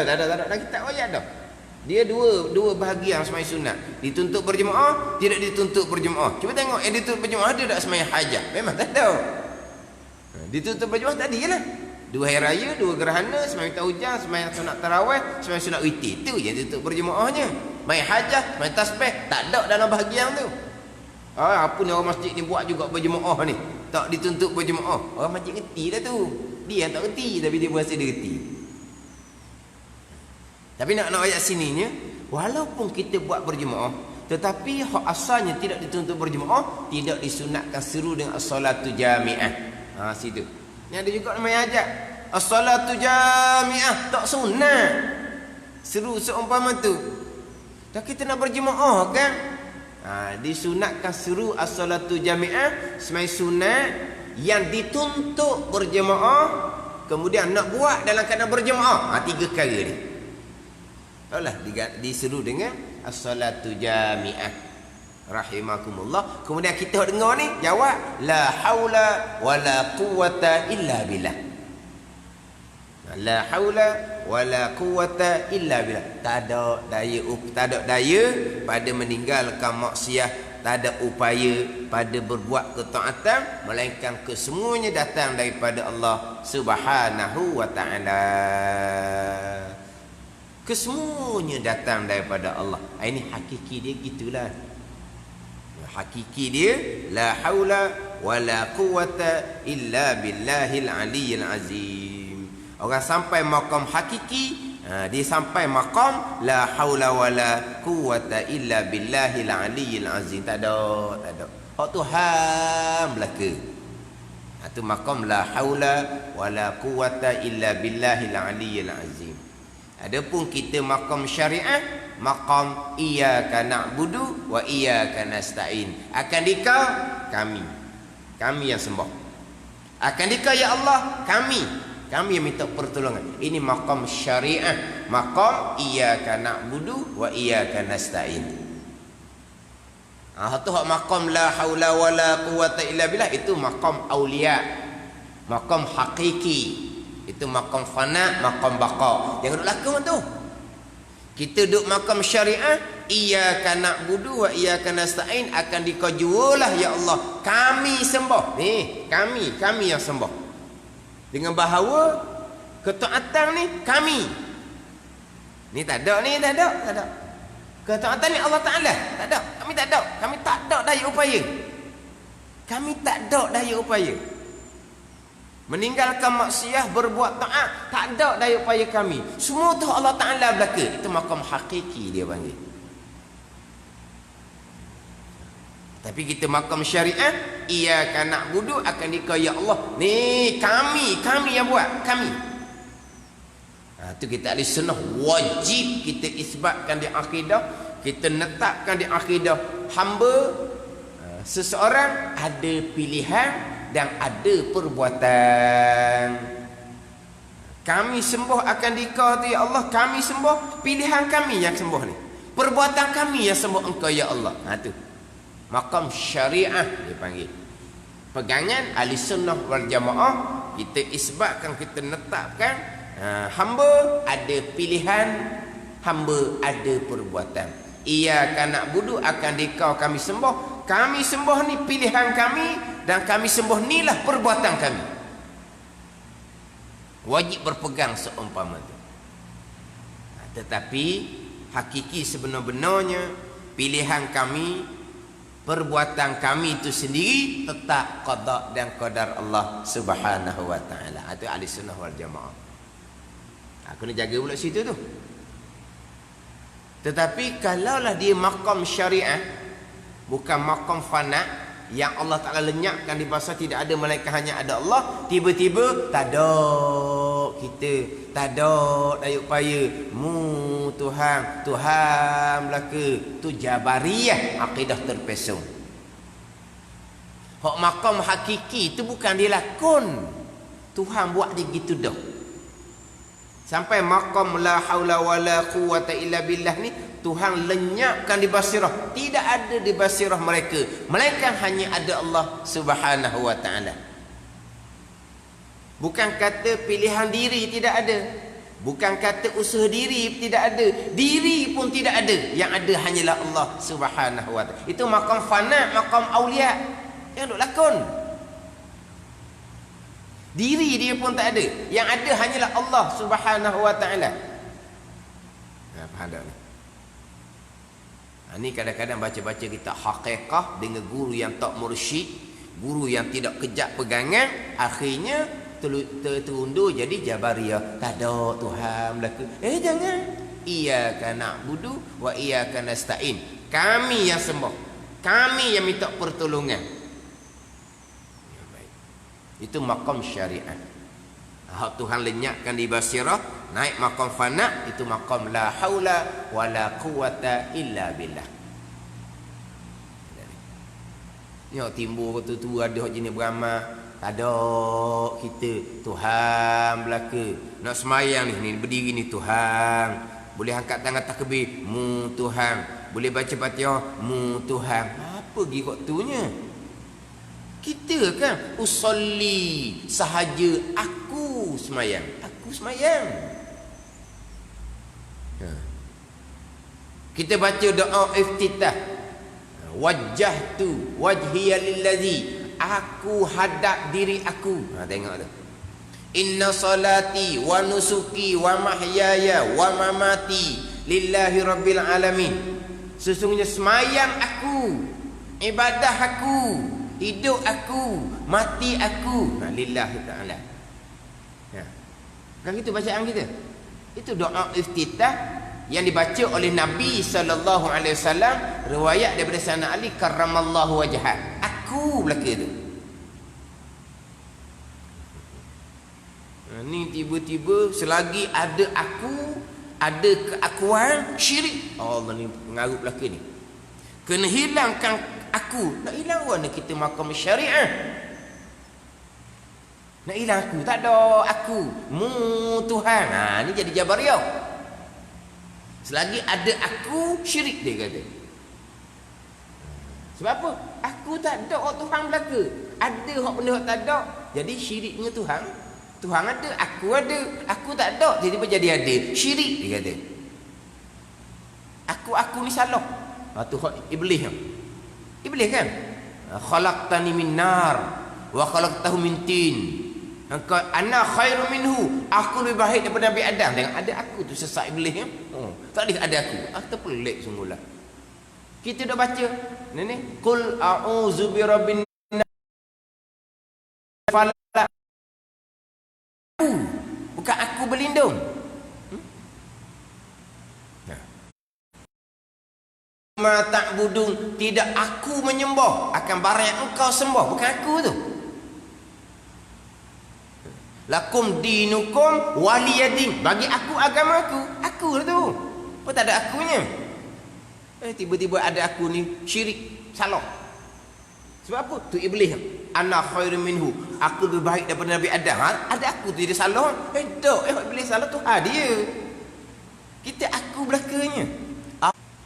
Tak ada. Lagi tak wajib dah. Dia dua bahagian sembahyang sunat. Dituntut berjemaah, tidak dituntut berjemaah. Cuba tengok yang dituntut berjemaah dia tak sembahyang hajat. Memang tak tahu. Dituntut berjemaah tadi jelah. 2 hari raya, 2 gerhana, sembahyang hujan, sembahyang sunat tarawih, sembahyang sunat witir. Itu je dituntut berjemaahnya. Sembahyang hajat, sembahyang tasbih, tak ada dalam bahagian tu. Apa ni orang masjid ni buat juga berjemaah ni. Tak dituntut berjemaah. Orang masjid reti dah tu. Dia tak reti tapi dia berasa dia reti. Tapi nak ayat sininya, walaupun kita buat berjemaah, tetapi hak asalnya tidak dituntut berjemaah, tidak disunatkan seru dengan as-salatu jami'ah. Situ. Ni ada juga nama ajak. As-salatu jami'ah tak sunat. Seru seumpama tu. Tak kita nak berjemaah kan? Disunatkan seru as-salatu jami'ah, semai sunat yang dituntut berjemaah, kemudian nak buat dalam keadaan berjemaah. 3 perkara ni. Taulah diseru dengan as-salatu jami'ah. Rahimakumullah. Kemudian kita dengar ni jawab la haula wala quwata illa billah. La haula wala quwata illa billah. Tak ada daya pada meninggalkan maksiat, tak ada upaya pada berbuat ketaatan, melainkan kesemuanya datang daripada Allah Subhanahu wa taala. Kesemuanya datang daripada Allah. Ini hakiki dia gitulah. Hakiki dia la haula wala quwata illa billahil aliyyil azim. Orang sampai maqam hakiki, dia sampai maqam la haula wala quwata illa billahil aliyyil azim. Tak ada. Hak Tuhan belaka. Itu maqam la haula wala quwata illa billahil aliyyil azim. Adapun kita maqam syariah, maqam iyyaka na'budu wa iyyaka nasta'in. Akan dikau kami yang sembah. Akan dikau ya Allah kami yang minta pertolongan. Ini maqam syariah, maqam iyyaka na'budu wa iyyaka nasta'in. Itu hak maqam la haula wala quwata illa billah, itu maqam aulia, maqam hakiki. Itu maqam fana, maqam baqa. Jangan duduk lakon tu. Kita duduk maqam syariah, iyyaka na'budu wa iyyaka nasta'in, akan dikajualah ya Allah kami sembah. Kami yang sembah. Dengan bahawa ketaatan ni kami. Ni tak ada. Ketaatan ni Allah Taala. Tak ada. Kami tak ada. Kami tak ada daya upaya. Meninggalkan maksiat, berbuat taat, tak ada daya upaya kami. Semua tu Allah Ta'ala belaka. Itu makam hakiki dia panggil. Tapi kita makam syariah, iyyaka na'budu, akan dikau ya Allah. Ni kami yang buat, kami. Itu kita ahli sunnah wajib kita isbatkan di akidah, kita letakkan di akidah hamba. Seseorang ada pilihan dan ada perbuatan. Kami sembah akan dikau tu ya Allah, kami sembah, pilihan kami yang sembah ni, perbuatan kami yang sembah engkau ya Allah. Tu maqam syariah dia panggil. Pegangan ahli sunnah wal jamaah, kita isbatkan, kita netapkan, hamba ada pilihan, hamba ada perbuatan. Iyyaka na'budu, akan dikau kami sembah. Kami sembah ni pilihan kami, dan kami sembah ni lah perbuatan kami. Wajib berpegang seumpama tu. Tetapi hakiki sebenar-benarnya pilihan kami, perbuatan kami itu sendiri tetap qada dan qadar Allah Subhanahu wa taala. Itu ahli sunnah wal jamaah. Aku nak jaga pula situ tu. Tetapi kalaulah dia maqam syariah, bukan maqam fana, yang Allah Ta'ala lenyapkan di bahasa tidak ada malaikat, hanya ada Allah, tiba-tiba tak ada kita, tak ada daya upaya mu Tuhan belaka. Tu jabariyah, akidah terpesong. Hak maqam hakiki tu bukan dia lakon, Tuhan buat dia gitu dah. Sampai maqam la haula wala quwata illa billah ni Tuhan lenyapkan di basirah. Tidak ada di basirah mereka, melainkan hanya ada Allah Subhanahu wa taala. Bukan kata pilihan diri tidak ada. Bukan kata usaha diri tidak ada. Diri pun tidak ada. Yang ada hanyalah Allah Subhanahu wa ta'ala. Itu maqam fana, maqam aulia yang duk lakon. Diri dia pun tak ada. Yang ada hanyalah Allah Subhanahu wa ta'ala. Faham tak ni? Ini kadang-kadang baca-baca kita haqiqah dengan guru yang tak mursyid, guru yang tidak kejap pegangan, akhirnya terundur jadi Jabariyah. Tak ada Tuhan berlaku. Jangan. Iyyaka na'budu wa iyyaka nasta'in. Kami yang sembah, kami yang minta pertolongan. Ya, baik. Itu maqam syariat. Hak Tuhan lenyapkan di basirah, naik maqam fana, itu maqam la haula wala quwata illa billah. Tengok timbul tu ada hak jenis beramal. Tak ada kita Tuhan belaka. Nak semayang ni berdiri ni Tuhan. Boleh angkat tangan takbir, mu Tuhan. Boleh baca Fatihah, mu Tuhan. Apa gi waktunya? Kita kan usolli sahaja aku semayang. Aku semayang. Kita baca doa iftitah. Wajjahtu wajhiya lillazi, aku hadap diri aku. Tengok tu. Inna salati wa nusuki wa mahyaya wa mamati lillahi rabbil alamin. Sesungguhnya semayang aku, ibadah aku, hidup aku, mati aku, lillahi ta'ala. Kan itu bacaan kita. Itu doa iftitah yang dibaca oleh Nabi sallallahu alaihi wasallam, riwayat daripada Sayyidina Ali karramallahu wajhah. Aku belaka tu. Ni tiba-tiba selagi ada aku, ada keakuan, syirik. Allah ni pengaruh belaka ni. Kena hilangkan aku. Nak hilang mana kita maqam syariah? Nak hilang aku, tak ada aku. Mu Tuhan. Ni jadi Jabariyah. Selagi ada aku, syirik dia kata. Sebab apa? Aku tak ada, orang Tuhan belaka. Ada orang benda tak ada, jadi syiriknya Tuhan. Tuhan ada, aku ada. Aku tak ada, jadi ada. Syirik dia kata. Aku ni salah. Tu iblis kan? Iblis kan? Khalaqtani min nar wa khalaqtahu min tin. Ana khairu minhu, aku lebih baik daripada Nabi Adam. Dengan ada aku tu sesat iblis ya. Tak boleh ada aku. Terpelik sungguhlah. Kita dah baca ni qul a'udzu birabbin falaq. Bukan aku berlindung. Ma ta'budun, tidak aku menyembah akan barang yang engkau sembah, bukan aku tu. Lakum dinukum waliyadin, bagi aku agama aku tu. Apa tak ada akunya? Tiba-tiba ada aku ni, syirik, salah. Sebab apa? Tu iblis. Ana khairu minhu, aku lebih baik daripada Nabi Adam. Ada aku tu dia salah. Iblis salah tu dia. Kita aku belakangnya.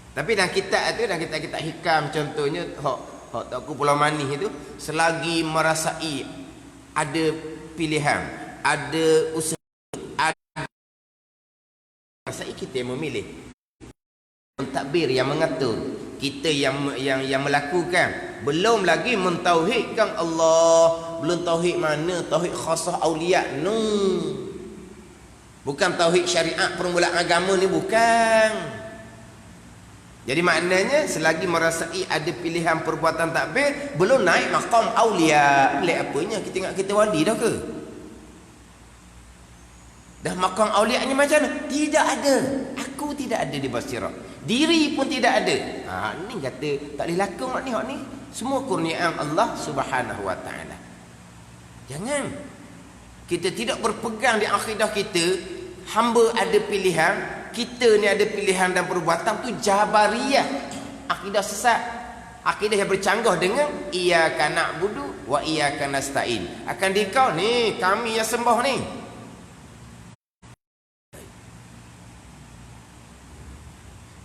Tapi dalam kitab tu, dalam kitab hikam contohnya, hak Tuanku Pulau Manis itu, selagi merasai ada pilihan, ada usaha, ada merasai, kita yang memilih. Mentadbir yang mengatur, kita yang melakukan. Belum lagi mentauhidkan Allah. Belum tauhid mana? Tauhid khasah aulia. Bukan tauhid syariat permulaan agama ni, bukan. Jadi maknanya selagi merasai ada pilihan perbuatan takbir, belum naik maqam aulia. Boleh apanya kita ingat kita wali dah ke? Dah maqam aulia ni macam mana? Tidak ada. Aku tidak ada di basirah. Diri pun tidak ada. Ni kata tak boleh lakon hak ni. Semua kurniaan Allah Subhanahu wa taala. Jangan kita tidak berpegang di akidah kita, hamba ada pilihan, kita ni ada pilihan dan perbuatan, tu Jabariyah, akidah sesat, akidah yang bercanggah dengan iyyaka na'budu wa iyyaka nasta'in. Akan dikau ni kami yang sembah ni.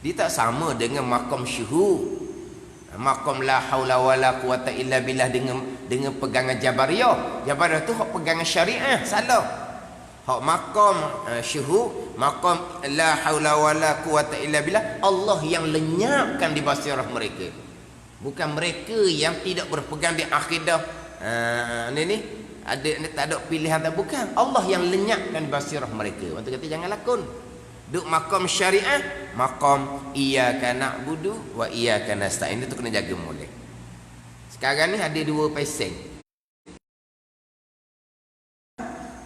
Dia tak sama dengan maqam syuhud. Maqam la haula wala quwata illa billah dengan pegangan Jabariyah. Jabariyah tu hak pegangan syariah, salah. Hak maqam syuhud, maqam la haula wala quwata illa billah, Allah yang lenyapkan di basirah mereka. Bukan mereka yang tidak berpegang di akidah. Ni ada tak ada pilihan, tak, bukan. Allah yang lenyapkan di basirah mereka. Waktu kata jangan lakon. Duk maqam syariah, maqam iyyaka na'budu wa iyyaka nasta'in, itu kena jaga molek. Sekarang ni ada dua peseng.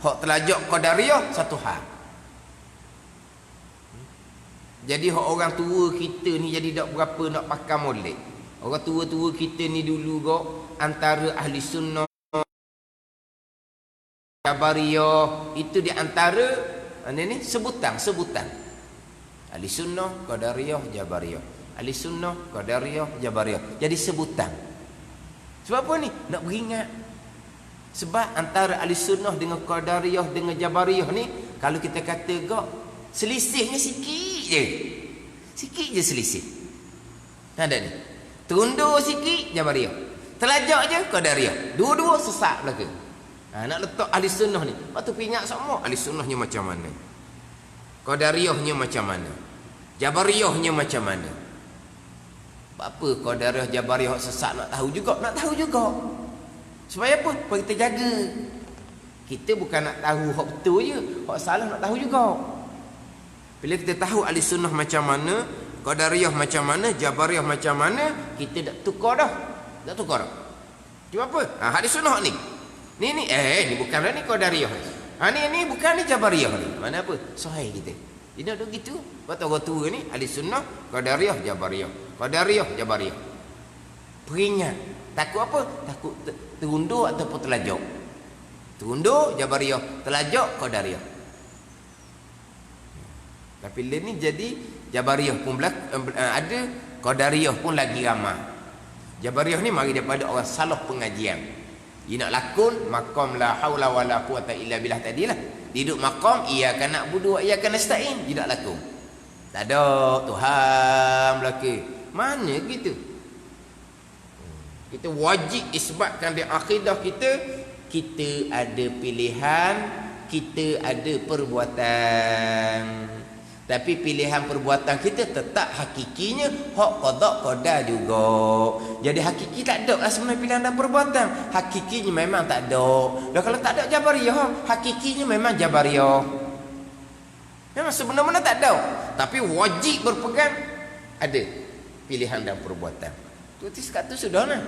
Hak telajak qadariyah satu hal. Jadi hak orang tua kita ni jadi tak berapa nak pakai molek. Orang tua-tua kita ni dulu kok antara ahli sunnah Jabariyah itu di antara ni sebutan ahli sunnah, qadariyah, jabariyah, ahli sunnah, qadariyah, jabariyah, jadi sebutan. Sebab apa ni? Nak beringat. Sebab antara ahli sunnah dengan qadariyah dengan jabariyah ni, kalau kita kata gak selisihnya sikit je selisih. Ada ni tundur sikit jabariyah, telajak je qadariyah, dua-dua sesak belaka. Nak letak ahli sunnah ni, waktu ingat semua ahli sunnahnya macam mana, qadariyahnya macam mana, jabariyahnya macam mana. Apa qadariyah jabariyah sesat nak tahu juga? Nak tahu juga. Supaya apa? Supaya kita jaga. Kita bukan nak tahu hak betul je, hak salah nak tahu juga. Bila kita tahu ahli sunnah macam mana, qadariyah macam mana, jabariyah macam mana, kita dah tukar dah. Tak tukar dah. Cuma apa? Ahli sunnah ni. Ni bukan ni qadariyah. Ni bukan ni jabariyah ni. Mana apa? Sahih kita. Dia nak gitu. Waktu orang tua ni ahli sunnah, qadariyah, jabariyah. Qadariyah, jabariyah. Peringat. Takut apa? Takut terundur ataupun terlajak. Terundur jabariyah, terlajak qadariyah. Tapi lain ni jadi jabariyah pun ada, qadariyah pun lagi ramai. Jabariyah ni mari daripada orang salah pengajian. Dia nak lakon maqam la haula wala quwata illa billah tadilah. Duduk maqam iyyaka na'budu wa iyyaka nasta'in, dia nak lakon. Tak ada Tuhan belaka. Mana gitu? Kita wajib isbatkan di akidah kita, kita ada pilihan, kita ada perbuatan. Tapi pilihan perbuatan kita tetap hakikinya hak qada qadar juga. Jadi hakiki tak ada lah sebenarnya pilihan dan perbuatan. Hakikinya memang tak ada. Dan kalau tak ada jabariyah, hakikinya memang jabariyah. Memang sebenarnya tak ada. Tapi wajib berpegang ada pilihan dan perbuatan. Itu sekat tu sudah lah.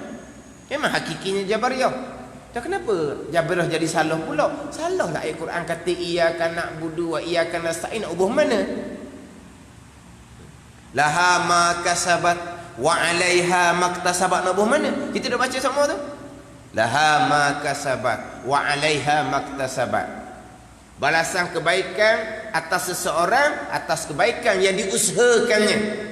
Memang hakikinya jabariyah. Dan kenapa jabariyah jadi salah pula? Salah lah ayat Quran kata iyyaka na'budu wa iyyaka nasta'in. Ubah mana? Laha ma kasabat wa 'alaiha maktasabat. Ubah mana? Kita dah baca semua tu. Laha ma kasabat wa 'alaiha maktasabat. Balasan kebaikan atas seseorang atas kebaikan yang diusahakannya.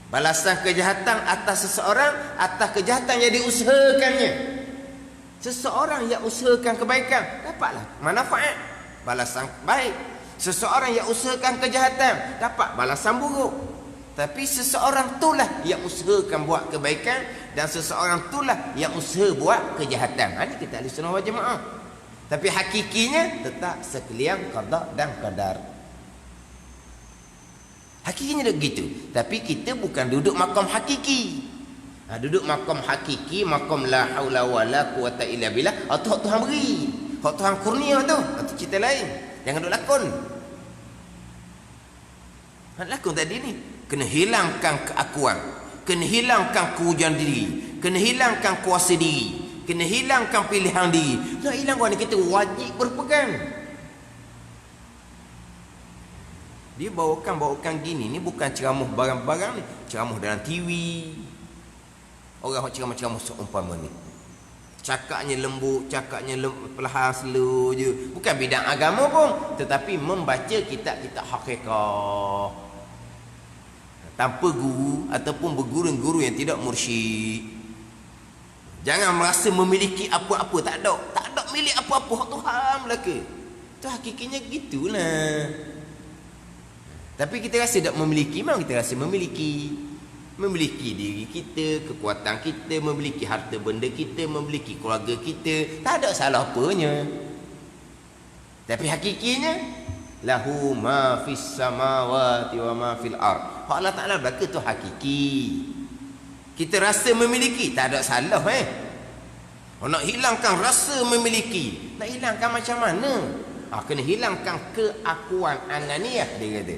Balasan kejahatan atas seseorang atas kejahatan yang diusahakannya. Seseorang yang usahakan kebaikan dapatlah manfaat, balasan baik. Seseorang yang usahakan kejahatan dapat balasan buruk. Tapi seseorang itulah yang usahakan buat kebaikan dan seseorang itulah yang usaha buat kejahatan. Ini kita ahli sunnah wal jamaah. Tapi hakikinya tetap sekalian qada dan qadar. Hakikinya begitu. Tapi kita bukan duduk makam hakiki. Duduk makam hakiki, makam la haula wala quwata illa billah. Itu hak Tuhan beri. Hak Tuhan kurnia tu. Itu cerita lain. Jangan duk lakon. Hak lakon tadi ni kena hilangkan keakuan, kena hilangkan kewujudan diri, kena hilangkan kuasa diri, kena hilangkan pilihan diri. Nak hilang ni kita wajib berpegang. Dia bawakan gini ni bukan ceramah barang-barang ni, ceramah dalam TV. Orang ceramah-ceramah seumpama ni. Cakapnya lembut, cakapnya perlahan slow je. Bukan bidang agama pun, tetapi membaca kitab-kitab hakikat. Tanpa guru ataupun berguru-guru yang tidak mursyid. Jangan merasa memiliki apa-apa, tak ada. Tak ada milik apa-apa, hak Tuhan belaka. Itu hakikinya gitulah. Tapi kita rasa tak memiliki, memang kita rasa memiliki. Memiliki diri kita, kekuatan kita, memiliki harta benda kita, memiliki keluarga kita, tak ada salah apanya. Tapi hakikinya lahu ma fis samawati wa ma fil ard. Allah Taala berkata tu hakiki. Kita rasa memiliki, tak ada salah nak hilangkan rasa memiliki, nak hilangkan macam mana? Kena hilangkan keakuan ananiah, dia kata.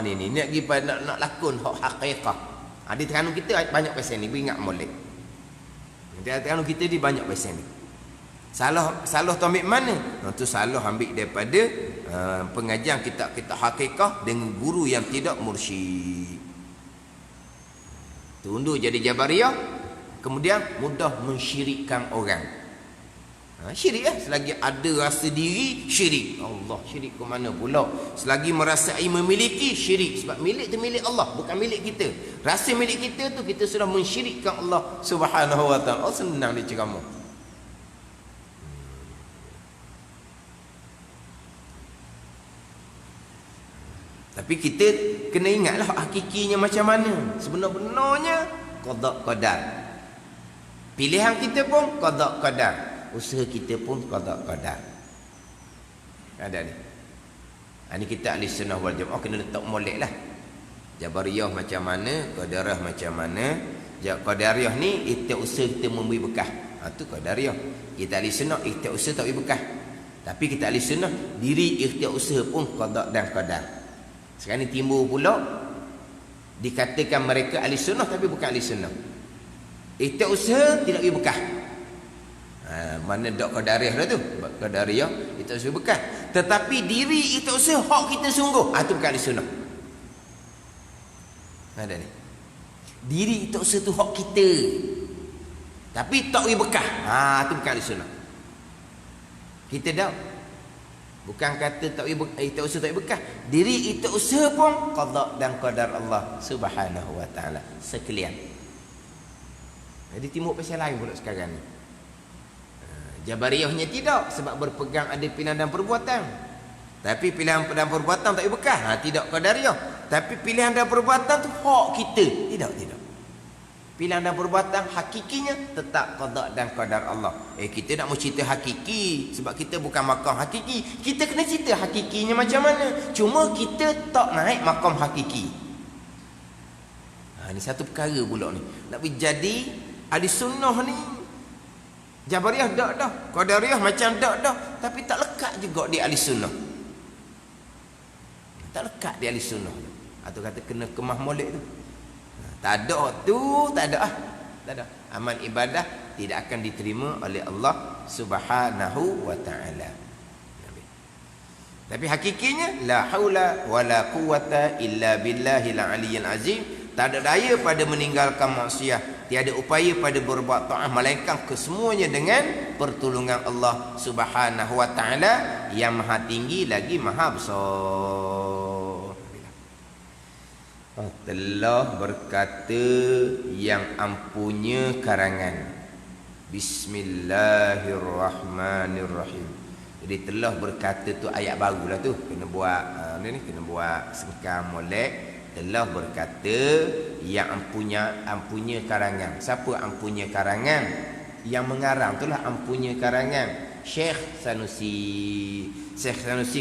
Ni nak pergi nak lakon hak hakikah. Di Terengganu kita banyak pasal ni, ingat molek. Di Terengganu kita di banyak pasal ni. Salah tu ambil mana? Tu salah ambil daripada pengajian kitab-kitab hakikah dengan guru yang tidak mursyid. Tundur jadi Jabariyah, kemudian mudah mensyirikkan orang. Syirik selagi ada rasa diri, syirik. Allah, syirik ke mana pula? Selagi merasai memiliki, syirik. Sebab milik tu milik Allah, bukan milik kita. Rasa milik kita tu kita sudah mensyirikkan Allah Subhanahu wa taala. Senang dia ceramah. Tapi kita kena ingatlah hakikinya macam mana. Sebenar-benarnya qada qadar. Pilihan kita pun qada qadar. Usaha kita pun qada qadar. Ada ni. Ini kita ahli sunnah wal jamaah kena letak molek lah. Jabariyah macam mana, qadariyah macam mana. Qadariyah ni ikhtiar usaha kita memberi bekah. Tu qadariyah. Kita ahli sunnah ikhtiar usaha tak beri bekah. Tapi kita ahli sunnah diri ikhtiar usaha pun qada dan qadar. Sekarang ni timbul pula dikatakan mereka ahli sunnah tapi bukan ahli sunnah. Ikhtiar usaha tidak beri bekah. Mana dak qadariyah dah tu? Qadariyah itu usaha bekah. Tetapi diri itu usaha hak kita sungguh. Tu bukan ahli sunnah. Ada ni. Diri itu usaha tu hak kita. Tapi tak beri bekah. Tu bukan ahli sunnah. Kita dak bukan kata tak itu usaha tak bekah. Diri itu usaha pun qada dan qadar Allah Subhanahu wa taala sekalian. Jadi timbul pasal lain pula sekarang ni. Jabariyahnya tidak, sebab berpegang ada pilihan dan perbuatan. Tapi pilihan dan perbuatan tak bekah. Tidak qadariyah. Tapi pilihan dan perbuatan tu hak kita. Tidak. Pilihan dan perbuatan hakikinya tetap qada dan qadar Allah. Kita nak mau cerita hakiki sebab kita bukan makam hakiki. Kita kena cerita hakikinya macam mana. Cuma kita tak naik makam hakiki. Ni satu perkara pula ni. Nak jadi ahli sunnah ni, Jabariyah dah. Qadariyah macam dah. Tapi tak lekat juga di ahli sunnah. Tak lekat di ahli sunnah. Atau kata kena kemah molek tu. Tak ada. Amal ibadah tidak akan diterima oleh Allah Subhanahu wa taala. Tapi hakikinya la haula wala quwata illa billahil aliyyil azim. Tak ada daya pada meninggalkan maksiat, tiada upaya pada berbuat taat melainkan kesemuanya dengan pertolongan Allah Subhanahu wa taala yang maha tinggi lagi maha besar. Telah berkata yang ampunya karangan. Bismillahirrahmanirrahim. Jadi telah berkata tu ayat barulah tu. Kena buat kena buat sengkam molek. Telah berkata yang ampunya karangan. Siapa ampunya karangan? Yang mengarang itulah ampunya karangan. Syekh Sanusi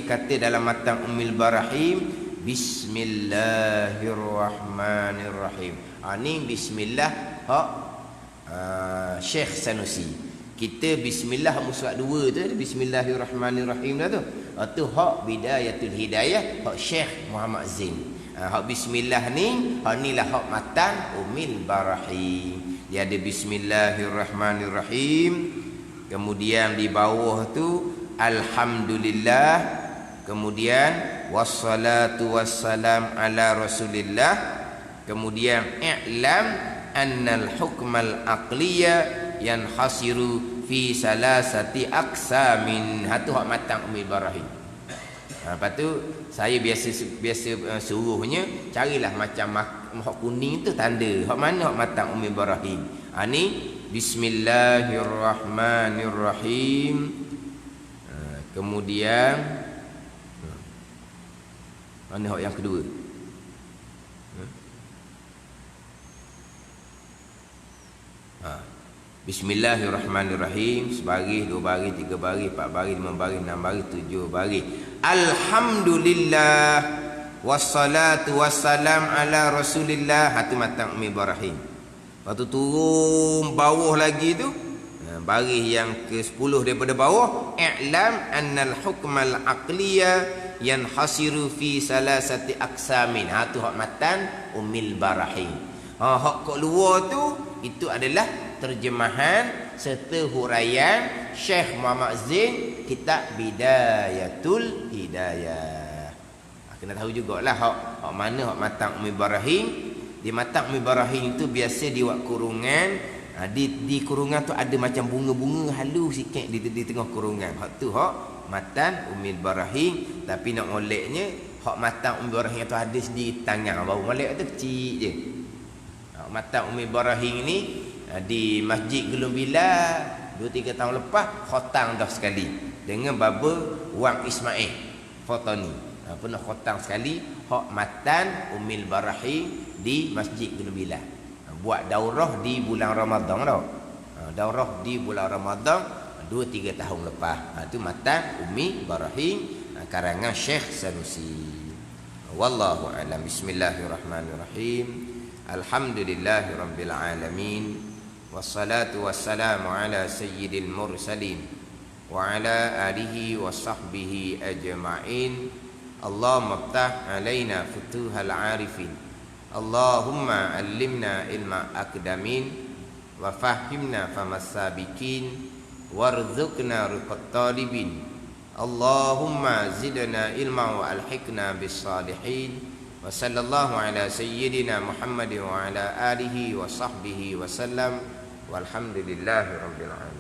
kata dalam matan Ummul Barahim, Bismillahirrahmanirrahim. Ni bismillah hak Syekh Sanusi. Kita bismillah musuh dua tu, Bismillahirrahmanirrahim dah tu. Tu hak Bidayatul Hidayah hak Syekh Muhammad Zain. Hak bismillah ni, hak ni lah hak matan Ummul Barahim. Dia ada Bismillahirrahmanirrahim. Kemudian di bawah tu alhamdulillah. Kemudian wassalatu wassalam ala Rasulillah. Kemudian i'lam annal hukmal aqliya yanhasiru fi salasati aqsamin. Tu hak matan Ummul Barahim. Lepas tu saya biasa suruhnya carilah macam hak kuning tu tanda. Hak mana hak matan Ummul Barahim. Ni Bismillahirrahmanirrahim. Kemudian mana hak yang kedua? Bismillahirrahmanirrahim. Sebaris, 2 baris, 3 baris, 4 baris, 5 baris, 6 baris, 7 baris. Alhamdulillah wassalatu wassalam ala Rasulillah. Hatu matang Umi Ibrahim. Lepas tu turun bawah lagi tu, baris yang ke-10 daripada bawah, i'lam annal hukmal aqliya yanhasiru fi salasati aqsamin. Tu hak matan Ummil Barahim. Hak kat luar tu itu adalah terjemahan serta huraian Syekh Muhammad Zain kitab Bidayatul Hidayah. Kena tahu jugalah hak mana hak matang Ummil Barahim. Di matang Ummil Barahim tu biasa dibuat kurungan. Di kurungan tu ada macam bunga-bunga halus sikit di tengah kurungan. Hak tu hak matan Ummil Barahim. Tapi nak moleknya hak matan Ummil Barahim tu ada sendiri tangan. Baru molek tu kecil je. Hak matan Ummil Barahim ni di Masjid Gelung Bila 2-3 tahun lepas khotang dah sekali dengan Baba Wang Ismail Fatani. Pernah khotang sekali hak matan Ummil Barahim di Masjid Gelung Bila. Buat daurah di bulan Ramadan tau. Daurah di bulan Ramadan 2-3 tahun lepas. Itu matan Ummi Barahim karangan Syekh Sanusi. Wallahu a'lam. Bismillahirrahmanirrahim. Alhamdulillahirabbil alamin. Wassalatu wassalamu ala sayyidil mursalin wa ala alihi wa sahbihi ajma'in. Allahumma iftah alaina futuhal arifin. Allahumma allimna ilma akdamin wa fahimna famas sabiqin warzuqna riqat talibin. Allahumma zidna ilma wa alhiqna bis salihin. Wa sallallahu ala sayyidina Muhammad wa ala alihi wa sahbihi wa sallam. Walhamdulillahi rabbil alamin.